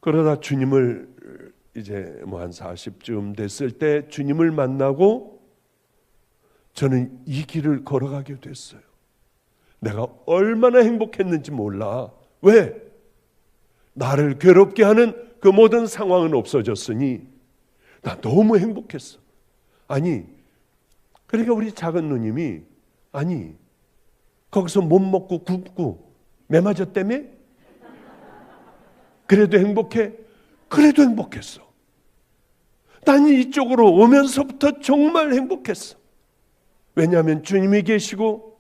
그러다 주님을 이제 뭐 한 40쯤 됐을 때 주님을 만나고 저는 이 길을 걸어가게 됐어요. 내가 얼마나 행복했는지 몰라. 왜? 나를 괴롭게 하는 그 모든 상황은 없어졌으니 나 너무 행복했어. 아니, 그러니까 우리 작은 누님이, 아니, 거기서 못 먹고 굶고 매 맞았다며? 그래도 행복해? 그래도 행복했어. 난 이쪽으로 오면서부터 정말 행복했어. 왜냐하면 주님이 계시고,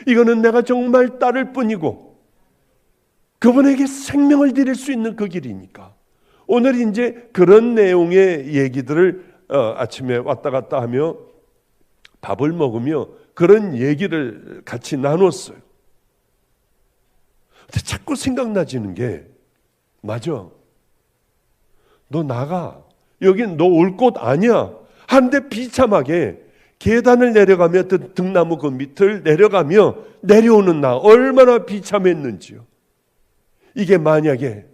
이거는 내가 정말 따를 뿐이고 그분에게 생명을 드릴 수 있는 그 길이니까. 오늘 이제 그런 내용의 얘기들을 아침에 왔다 갔다 하며 밥을 먹으며 그런 얘기를 같이 나눴어요. 근데 자꾸 생각나지는 게, 맞아, 너 나가, 여긴 너 올 곳 아니야 하는데 비참하게 계단을 내려가며 등나무 그 밑을 내려가며 내려오는 나 얼마나 비참했는지요. 이게 만약에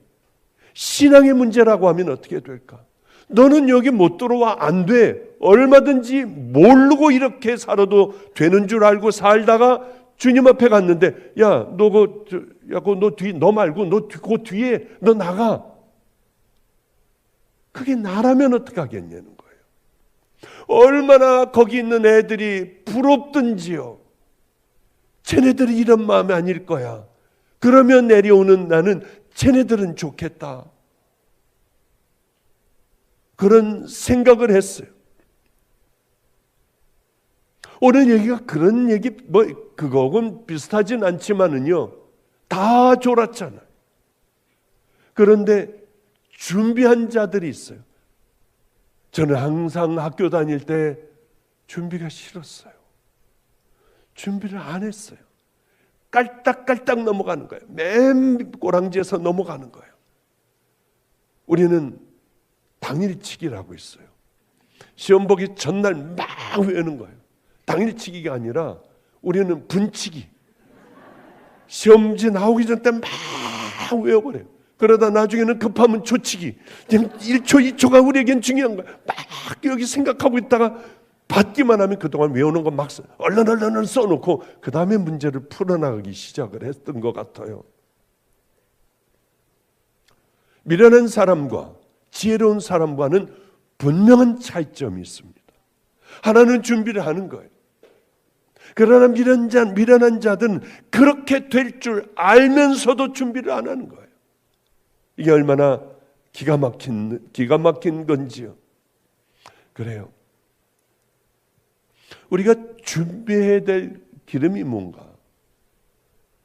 신앙의 문제라고 하면 어떻게 될까? 너는 여기 못 들어와 안 돼. 얼마든지 모르고 이렇게 살아도 되는 줄 알고 살다가 주님 앞에 갔는데 너 말고 그 뒤에 너 나가. 그게 나라면 어떻게 하겠냐는 거예요. 얼마나 거기 있는 애들이 부럽든지요. 쟤네들이 이런 마음이 아닐 거야. 그러면 내려오는 나는 쟤네들은 좋겠다. 그런 생각을 했어요. 오늘 얘기가 그런 얘기 그거하고는 비슷하진 않지만은요. 다 졸았잖아요. 그런데 준비한 자들이 있어요. 저는 항상 학교 다닐 때 준비가 싫었어요. 준비를 안 했어요. 깔딱깔딱 넘어가는 거예요. 맨 꼬랑지에서 넘어가는 거예요. 우리는 당일치기라고 있어요. 시험 보기 전날 막 외우는 거예요. 당일치기가 아니라 우리는 분치기. 시험지 나오기 전 때 막 외워버려요. 그러다 나중에는 급하면 조치기. 그냥 1초, 2초가 우리에겐 중요한 거야. 막 여기 생각하고 있다가 받기만 하면 그동안 외우는 거 막 얼른 써놓고 그 다음에 문제를 풀어나가기 시작을 했던 것 같아요. 미련한 사람과 지혜로운 사람과는 분명한 차이점이 있습니다. 하나는 준비를 하는 거예요. 그러나 미련한 자들은 그렇게 될 줄 알면서도 준비를 안 하는 거예요. 이게 얼마나 기가 막힌 건지요. 그래요. 우리가 준비해야 될 기름이 뭔가?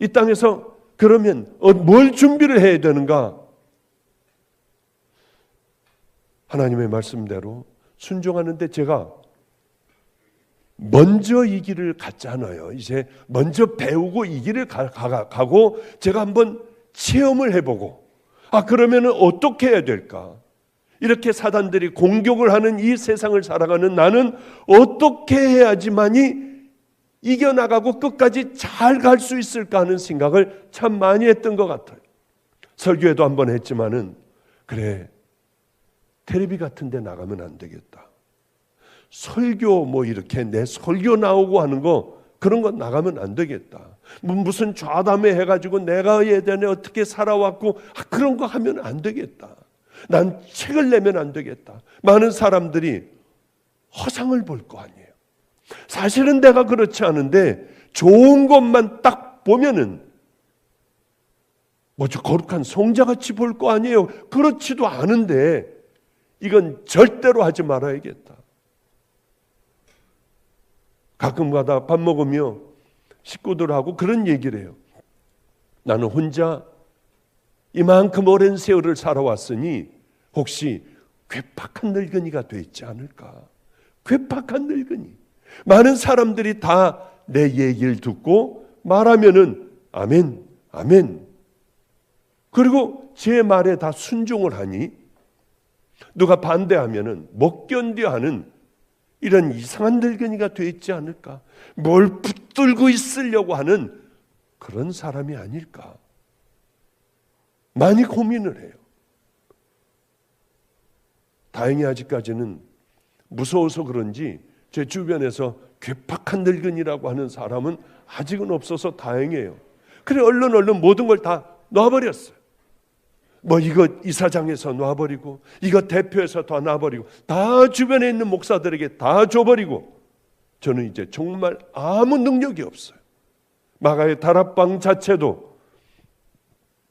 이 땅에서 그러면 뭘 준비를 해야 되는가? 하나님의 말씀대로 순종하는데 제가 먼저 이 길을 갔잖아요. 이제 먼저 배우고 이 길을 가고 제가 한번 체험을 해보고 그러면 어떻게 해야 될까? 이렇게 사단들이 공격을 하는 이 세상을 살아가는 나는 어떻게 해야지만이 이겨나가고 끝까지 잘 갈 수 있을까 하는 생각을 참 많이 했던 것 같아요. 설교에도 한번 했지만은 그래 텔레비 같은 데 나가면 안 되겠다. 설교 이렇게 내 설교 나오고 하는 거 그런 거 나가면 안 되겠다. 무슨 좌담회 해가지고 내가 예전에 어떻게 살아왔고 그런 거 하면 안 되겠다. 난 책을 내면 안 되겠다. 많은 사람들이 허상을 볼 거 아니에요. 사실은 내가 그렇지 않은데 좋은 것만 딱 보면은 저 거룩한 성자같이 볼 거 아니에요. 그렇지도 않은데 이건 절대로 하지 말아야겠다. 가끔가다 밥 먹으며 식구들하고 그런 얘기를 해요. 나는 혼자 이만큼 오랜 세월을 살아왔으니 혹시 괴팍한 늙은이가 돼 있지 않을까? 괴팍한 늙은이. 많은 사람들이 다 내 얘기를 듣고 말하면은 아멘, 아멘. 그리고 제 말에 다 순종을 하니 누가 반대하면은 못 견뎌 하는 이런 이상한 늙은이가 돼 있지 않을까? 뭘 붙들고 있으려고 하는 그런 사람이 아닐까? 많이 고민을 해요. 다행히 아직까지는 무서워서 그런지 제 주변에서 괴팍한 늙은이라고 하는 사람은 아직은 없어서 다행이에요. 그래 얼른 모든 걸 다 놔버렸어요. 이거 이사장에서 놔버리고 이거 대표에서 다 놔버리고 다 주변에 있는 목사들에게 다 줘버리고 저는 이제 정말 아무 능력이 없어요. 마가의 다락방 자체도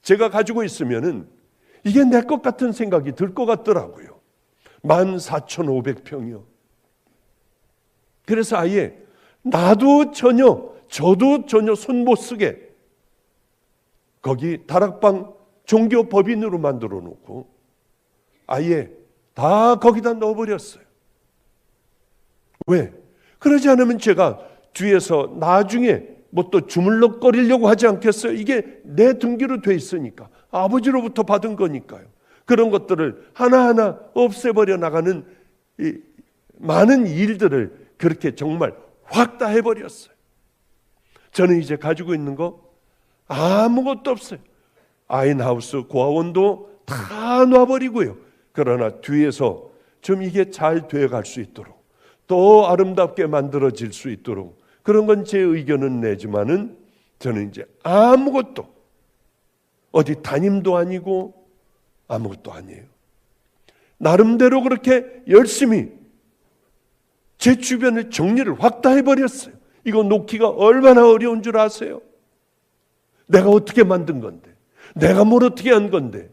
제가 가지고 있으면은 이게 내 것 같은 생각이 들 것 같더라고요. 14,500평이요. 그래서 아예 저도 전혀 손 못 쓰게 거기 다락방 종교 법인으로 만들어 놓고 아예 다 거기다 넣어버렸어요. 왜? 그러지 않으면 제가 뒤에서 나중에 또 주물럭거리려고 하지 않겠어요? 이게 내 등기로 돼 있으니까 아버지로부터 받은 거니까요. 그런 것들을 하나하나 없애버려 나가는 이 많은 일들을 그렇게 정말 확 다 해버렸어요. 저는 이제 가지고 있는 거 아무것도 없어요. 아인하우스 고아원도 다 놔버리고요. 그러나 뒤에서 좀 이게 잘 돼갈 수 있도록, 또 아름답게 만들어질 수 있도록, 그런 건 제 의견은 내지만은 저는 이제 아무것도, 어디 담임도 아니고 아무것도 아니에요. 나름대로 그렇게 열심히 제 주변을 정리를 확 다 해버렸어요. 이거 놓기가 얼마나 어려운 줄 아세요? 내가 어떻게 만든 건데, 내가 뭘 어떻게 한 건데.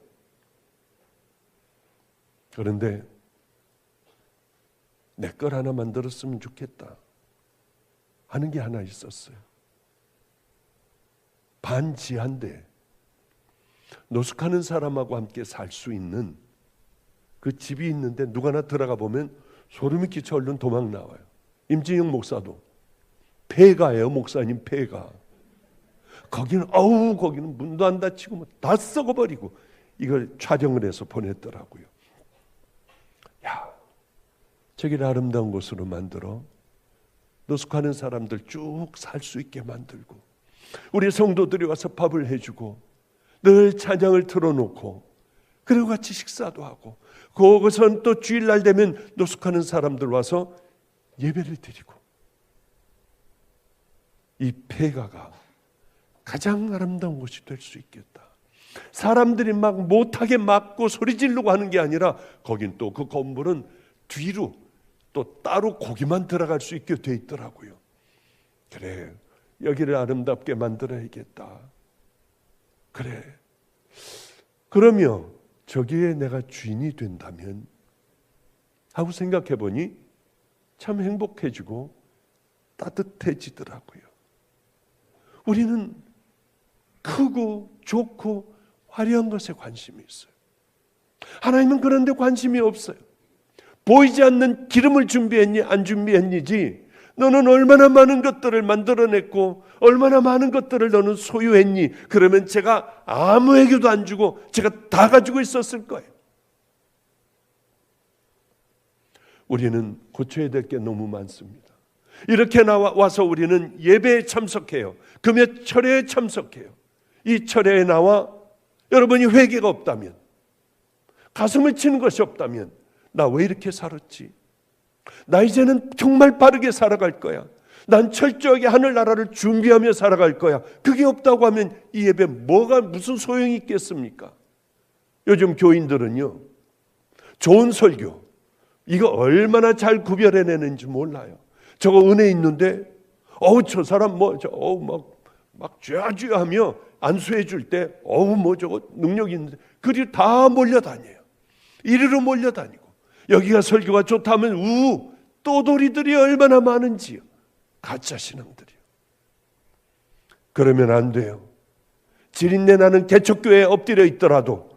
그런데 내 걸 하나 만들었으면 좋겠다 하는 게 하나 있었어요. 반지하인데 노숙하는 사람하고 함께 살 수 있는 그 집이 있는데, 누가나 들어가 보면 소름이 끼쳐 얼른 도망 나와요. 임진영 목사도 폐가예요. 목사님 폐가. 거기는 거기는 문도 안 닫히고 뭐 다 썩어버리고 이걸 촬영을 해서 보냈더라고요. 야, 저기를 아름다운 곳으로 만들어 노숙하는 사람들 쭉 살 수 있게 만들고, 우리 성도들이 와서 밥을 해주고 늘 찬양을 틀어놓고, 그리고 같이 식사도 하고, 거기선 또 주일날 되면 노숙하는 사람들 와서 예배를 드리고, 이 폐가가 가장 아름다운 곳이 될 수 있겠다. 사람들이 막 못하게 막고 소리 지르고 하는 게 아니라, 거긴 또 그 건물은 뒤로 또 따로 고기만 들어갈 수 있게 돼 있더라고요. 그래, 여기를 아름답게 만들어야겠다. 그래, 그러면 저기에 내가 주인이 된다면 하고 생각해 보니 참 행복해지고 따뜻해지더라고요. 우리는 크고 좋고 화려한 것에 관심이 있어요. 하나님은 그런 데 관심이 없어요. 보이지 않는 기름을 준비했니 안 준비했니지, 너는 얼마나 많은 것들을 만들어냈고 얼마나 많은 것들을 너는 소유했니, 그러면 제가 아무에게도 안 주고 제가 다 가지고 있었을 거예요. 우리는 고쳐야 될 게 너무 많습니다. 이렇게 와서 우리는 예배에 참석해요. 금요 철회에 참석해요. 이 철회에 나와 여러분이 회개가 없다면, 가슴을 치는 것이 없다면, 나 왜 이렇게 살았지? 나 이제는 정말 바르게 살아갈 거야. 난 철저하게 하늘나라를 준비하며 살아갈 거야. 그게 없다고 하면 이 예배 무슨 소용이 있겠습니까? 요즘 교인들은요, 좋은 설교 이거 얼마나 잘 구별해내는지 몰라요. 저거 은혜 있는데 저 사람 막 쥐어쥐어하며 안수해 줄 때 저거 능력 있는데, 그리고 다 몰려다녀요. 이리로 몰려다니고, 여기가 설교가 좋다면 또돌이들이 얼마나 많은지요. 가짜 신앙들이요. 그러면 안 돼요. 지린내 나는 개척교회에 엎드려 있더라도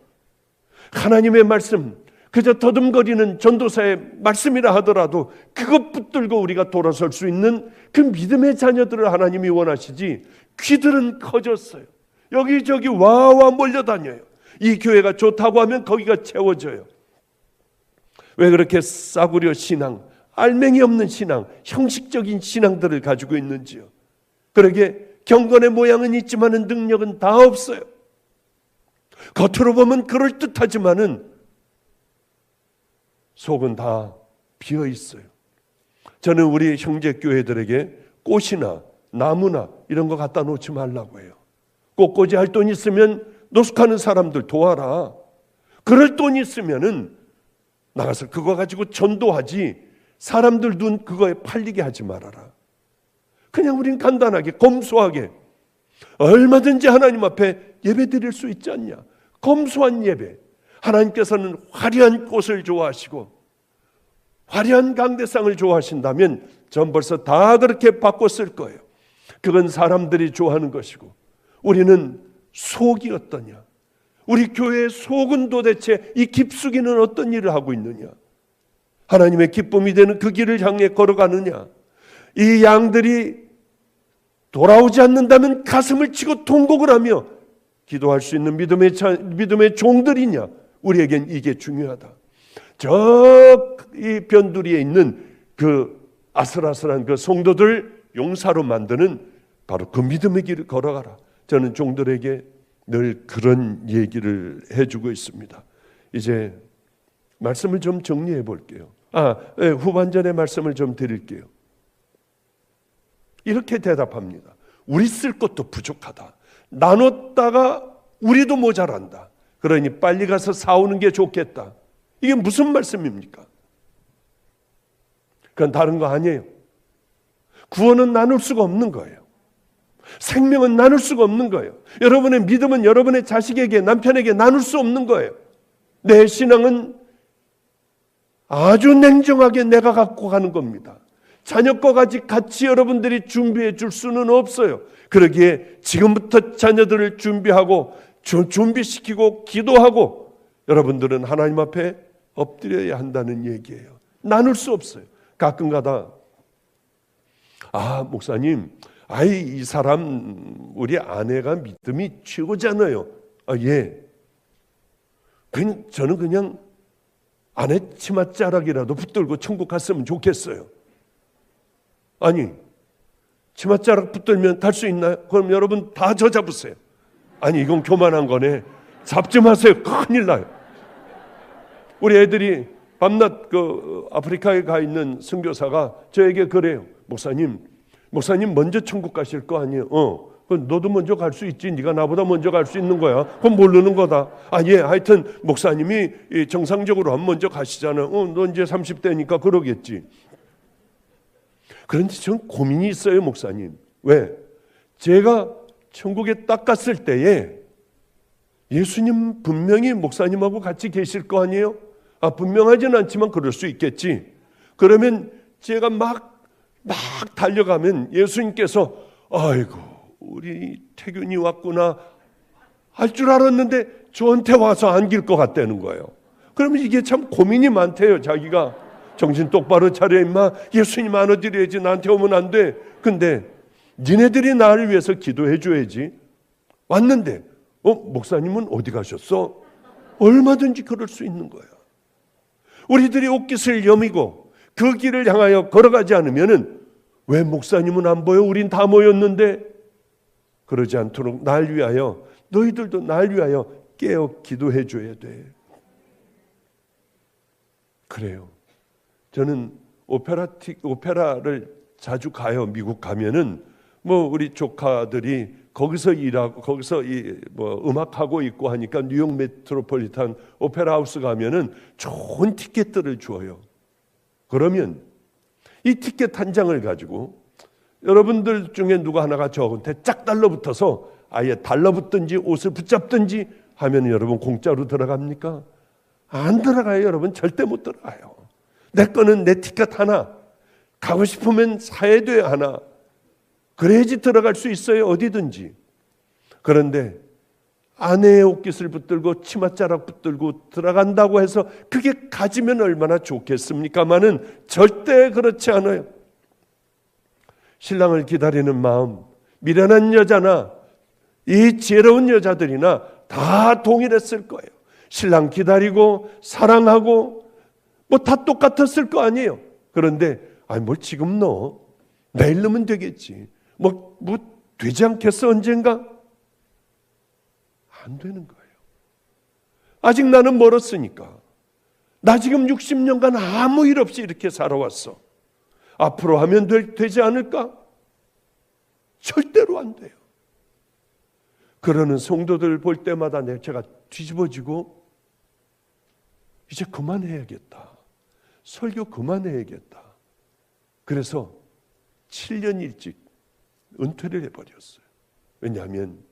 하나님의 말씀, 그저 더듬거리는 전도사의 말씀이라 하더라도 그것 붙들고 우리가 돌아설 수 있는 그 믿음의 자녀들을 하나님이 원하시지, 귀들은 커졌어요. 여기저기 와와 몰려다녀요. 이 교회가 좋다고 하면 거기가 채워져요. 왜 그렇게 싸구려 신앙, 알맹이 없는 신앙, 형식적인 신앙들을 가지고 있는지요. 그러게 경건의 모양은 있지만은 능력은 다 없어요. 겉으로 보면 그럴듯하지만은 속은 다 비어 있어요. 저는 우리 형제교회들에게 꽃이나 나무나 이런 거 갖다 놓지 말라고 해요. 꽃꽂이 할 돈 있으면 노숙하는 사람들 도와라. 그럴 돈 있으면은 나가서 그거 가지고 전도하지, 사람들 눈 그거에 팔리게 하지 말아라. 그냥 우린 간단하게 검소하게 얼마든지 하나님 앞에 예배 드릴 수 있지 않냐. 검소한 예배. 하나님께서는 화려한 꽃을 좋아하시고 화려한 강대상을 좋아하신다면 전 벌써 다 그렇게 바꿨을 거예요. 그건 사람들이 좋아하는 것이고, 우리는 속이 어떠냐, 우리 교회의 속은 도대체 이 깊숙이는 어떤 일을 하고 있느냐, 하나님의 기쁨이 되는 그 길을 향해 걸어가느냐, 이 양들이 돌아오지 않는다면 가슴을 치고 통곡을 하며 기도할 수 있는 믿음의 종들이냐. 우리에겐 이게 중요하다. 저 이 변두리에 있는 그 아슬아슬한 그 성도들 용사로 만드는 바로 그 믿음의 길을 걸어가라. 저는 종들에게 늘 그런 얘기를 해주고 있습니다. 이제 말씀을 좀 정리해 볼게요. 후반전의 말씀을 좀 드릴게요. 이렇게 대답합니다. 우리 쓸 것도 부족하다. 나눴다가 우리도 모자란다. 그러니 빨리 가서 사오는 게 좋겠다. 이게 무슨 말씀입니까? 그건 다른 거 아니에요. 구원은 나눌 수가 없는 거예요. 생명은 나눌 수가 없는 거예요. 여러분의 믿음은 여러분의 자식에게, 남편에게 나눌 수 없는 거예요. 내 신앙은 아주 냉정하게 내가 갖고 가는 겁니다. 자녀과 같이 여러분들이 준비해 줄 수는 없어요. 그러기에 지금부터 자녀들을 준비하고 준비시키고 기도하고 여러분들은 하나님 앞에 엎드려야 한다는 얘기예요. 나눌 수 없어요. 가끔가다 목사님, 이 사람 우리 아내가 믿음이 최고잖아요. 예. 저는 그냥 아내 치맛자락이라도 붙들고 천국 갔으면 좋겠어요. 아니, 치맛자락 붙들면 달 수 있나요? 그럼 여러분 다 저 잡으세요. 아니, 이건 교만한 거네. 잡지 마세요. 큰일 나요. 우리 애들이 밤낮 아프리카에 가 있는 선교사가 저에게 그래요. 목사님 먼저 천국 가실 거 아니에요? 그럼 너도 먼저 갈 수 있지. 네가 나보다 먼저 갈 수 있는 거야. 그건 모르는 거다. 예, 하여튼 목사님이 정상적으로 한 먼저 가시잖아요. 너 이제 30대니까 그러겠지. 그런데 전 고민이 있어요, 목사님. 왜? 제가 천국에 딱 갔을 때에 예수님 분명히 목사님하고 같이 계실 거 아니에요? 분명하지는 않지만 그럴 수 있겠지. 그러면 제가 막 달려가면 예수님께서 아이고 우리 태균이 왔구나 할 줄 알았는데 저한테 와서 안길 것 같다는 거예요. 그러면 이게 참 고민이 많대요. 자기가 정신 똑바로 차려 임마. 예수님 안아드려야지. 나한테 오면 안 돼. 근데 니네들이 나를 위해서 기도해 줘야지. 왔는데 목사님은 어디 가셨어? 얼마든지 그럴 수 있는 거야. 우리들이 옷깃을 여미고 그 길을 향하여 걸어가지 않으면은 왜 목사님은 안 보여? 우린 다 모였는데. 그러지 않도록 날 위하여, 너희들도 날 위하여 깨어 기도해 줘야 돼. 그래요. 저는 오페라를 자주 가요. 미국 가면은 우리 조카들이 거기서 일하고 거기서 음악하고 있고 하니까 뉴욕 메트로폴리탄 오페라 하우스 가면은 좋은 티켓들을 줘요. 그러면 이 티켓 한 장을 가지고 여러분들 중에 누가 하나가 저한테 짝 달라붙어서 아예 달라붙든지 옷을 붙잡든지 하면 여러분 공짜로 들어갑니까? 안 들어가요. 여러분 절대 못 들어가요. 내 거는 내 티켓 하나, 가고 싶으면 사야 돼요 하나. 그래야지 들어갈 수 있어요. 어디든지. 그런데 아내의 옷깃을 붙들고 치맛자락 붙들고 들어간다고 해서 그게 가지면 얼마나 좋겠습니까마는 절대 그렇지 않아요. 신랑을 기다리는 마음, 미련한 여자나 이 지혜로운 여자들이나 다 동일했을 거예요. 신랑 기다리고 사랑하고 다 똑같았을 거 아니에요. 그런데 뭘 지금 넣어? 내일 넣으면 되겠지. 되지 않겠어 언젠가? 안 되는 거예요. 아직 나는 멀었으니까. 나 지금 60년간 아무 일 없이 이렇게 살아왔어. 앞으로 하면 되지 않을까? 절대로 안 돼요. 그러는 성도들 볼 때마다 제가 뒤집어지고 이제 그만해야겠다. 설교 그만해야겠다. 그래서 7년 일찍 은퇴를 해버렸어요. 왜냐하면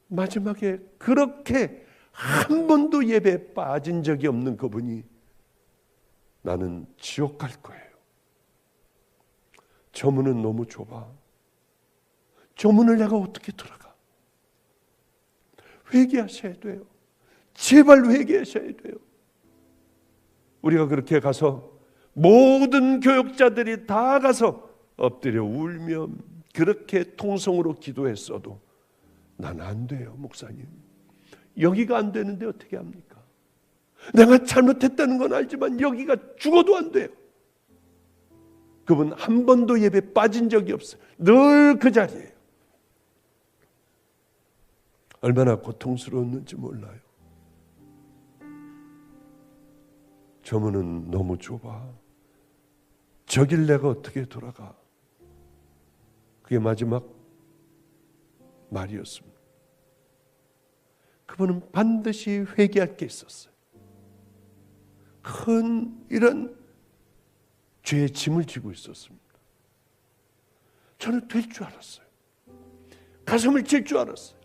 마지막에 그렇게 한 번도 예배에 빠진 적이 없는 그분이 나는 지옥 갈 거예요. 저 문은 너무 좁아. 저 문을 내가 어떻게 들어가? 회개하셔야 돼요. 제발 회개하셔야 돼요. 우리가 그렇게 가서 모든 교역자들이 다 가서 엎드려 울며 그렇게 통성으로 기도했어도 난 안 돼요, 목사님. 여기가 안 되는데 어떻게 합니까? 내가 잘못했다는 건 알지만 여기가 죽어도 안 돼요. 그분 한 번도 예배 빠진 적이 없어요. 늘 그 자리예요. 얼마나 고통스러웠는지 몰라요. 저 문은 너무 좁아. 저길 내가 어떻게 돌아가? 그게 마지막 말이었습니다. 그분은 반드시 회개할 게 있었어요. 큰 이런 죄의 짐을 지고 있었습니다. 저는 될 줄 알았어요. 가슴을 칠 줄 알았어요.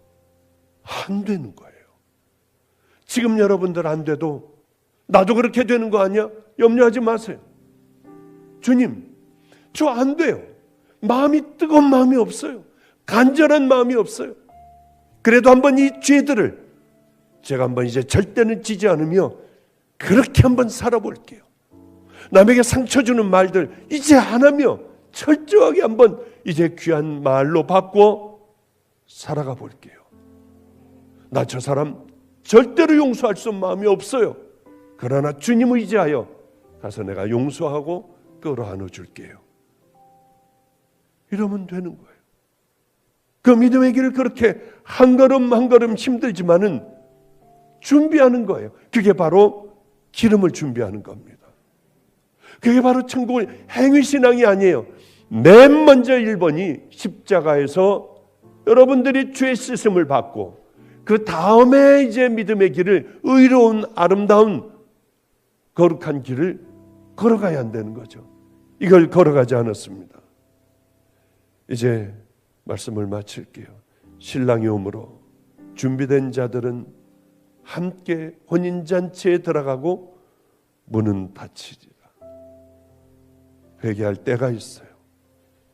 안 되는 거예요. 지금 여러분들 안 돼도 나도 그렇게 되는 거 아니야? 염려하지 마세요. 주님, 저 안 돼요. 마음이 뜨거운 마음이 없어요. 간절한 마음이 없어요. 그래도 한번 이 죄들을 제가 한번 이제 절대는 지지 않으며 그렇게 한번 살아볼게요. 남에게 상처 주는 말들 이제 안 하며 철저하게 한번 이제 귀한 말로 바꿔 살아가 볼게요. 나 저 사람 절대로 용서할 수 없는 마음이 없어요. 그러나 주님을 의지하여 가서 내가 용서하고 끌어안아 줄게요. 이러면 되는 거예요. 그 믿음의 길을 그렇게 한 걸음 한 걸음 힘들지만은 준비하는 거예요. 그게 바로 기름을 준비하는 겁니다. 그게 바로 천국의 행위신앙이 아니에요. 맨 먼저 1번이 십자가에서 여러분들이 죄 씻음을 받고 그 다음에 이제 믿음의 길을 의로운 아름다운 거룩한 길을 걸어가야 한다는 거죠. 이걸 걸어가지 않았습니다. 이제 말씀을 마칠게요. 신랑이 오므로 준비된 자들은 함께 혼인잔치에 들어가고 문은 닫히리라. 회개할 때가 있어요.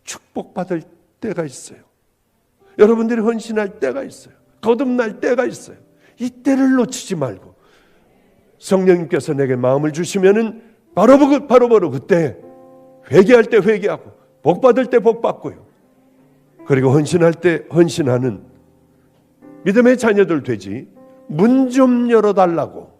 축복받을 때가 있어요. 여러분들이 헌신할 때가 있어요. 거듭날 때가 있어요. 이 때를 놓치지 말고 성령님께서 내게 마음을 주시면은 바로 그때 회개할 때 회개하고 복받을 때 복받고요. 그리고 헌신할 때 헌신하는 믿음의 자녀들 되지. 문 좀 열어달라고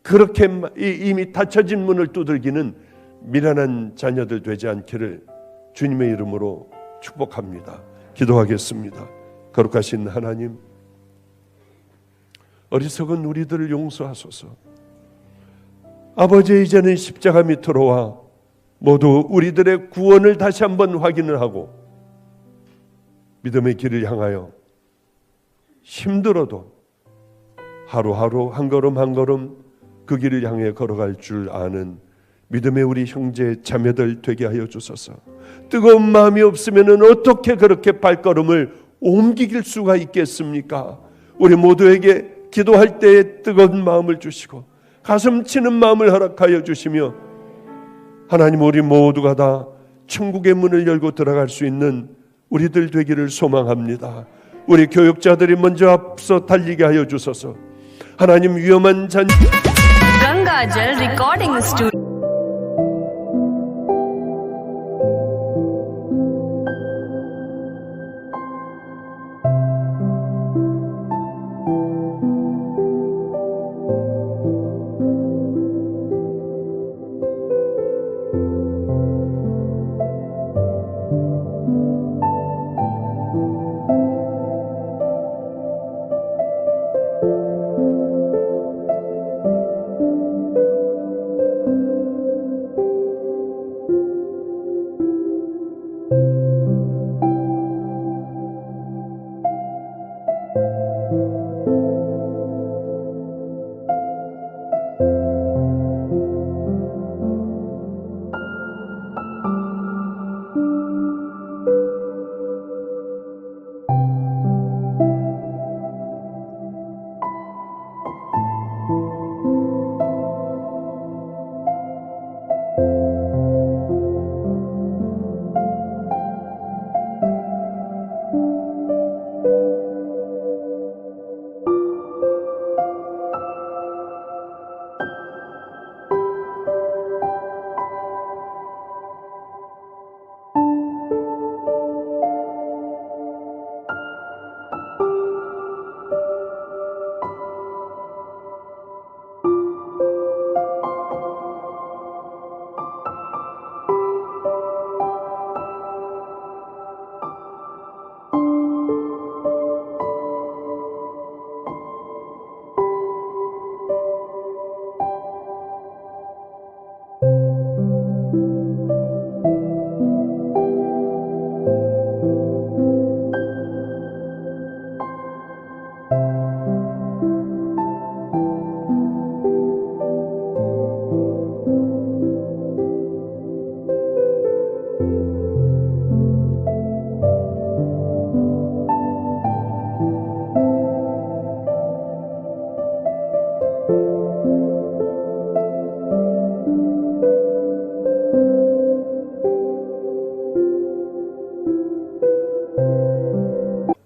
그렇게 이미 닫혀진 문을 두들기는 미련한 자녀들 되지 않기를 주님의 이름으로 축복합니다. 기도하겠습니다. 거룩하신 하나님, 어리석은 우리들을 용서하소서. 아버지, 이제는 십자가 밑으로 와 모두 우리들의 구원을 다시 한번 확인을 하고 믿음의 길을 향하여 힘들어도 하루하루 한 걸음 한 걸음 그 길을 향해 걸어갈 줄 아는 믿음의 우리 형제 자매들 되게 하여 주소서. 뜨거운 마음이 없으면 어떻게 그렇게 발걸음을 옮길 수가 있겠습니까? 우리 모두에게 기도할 때에 뜨거운 마음을 주시고 가슴 치는 마음을 허락하여 주시며 하나님, 우리 모두가 다 천국의 문을 열고 들어갈 수 있는 우리들 되기를 소망합니다. 우리 교육자들이 먼저 앞서 달리게 하여 주소서. 하나님, 위험한 잔 Gangajal Recording Studio.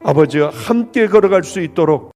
아버지와 함께 걸어갈 수 있도록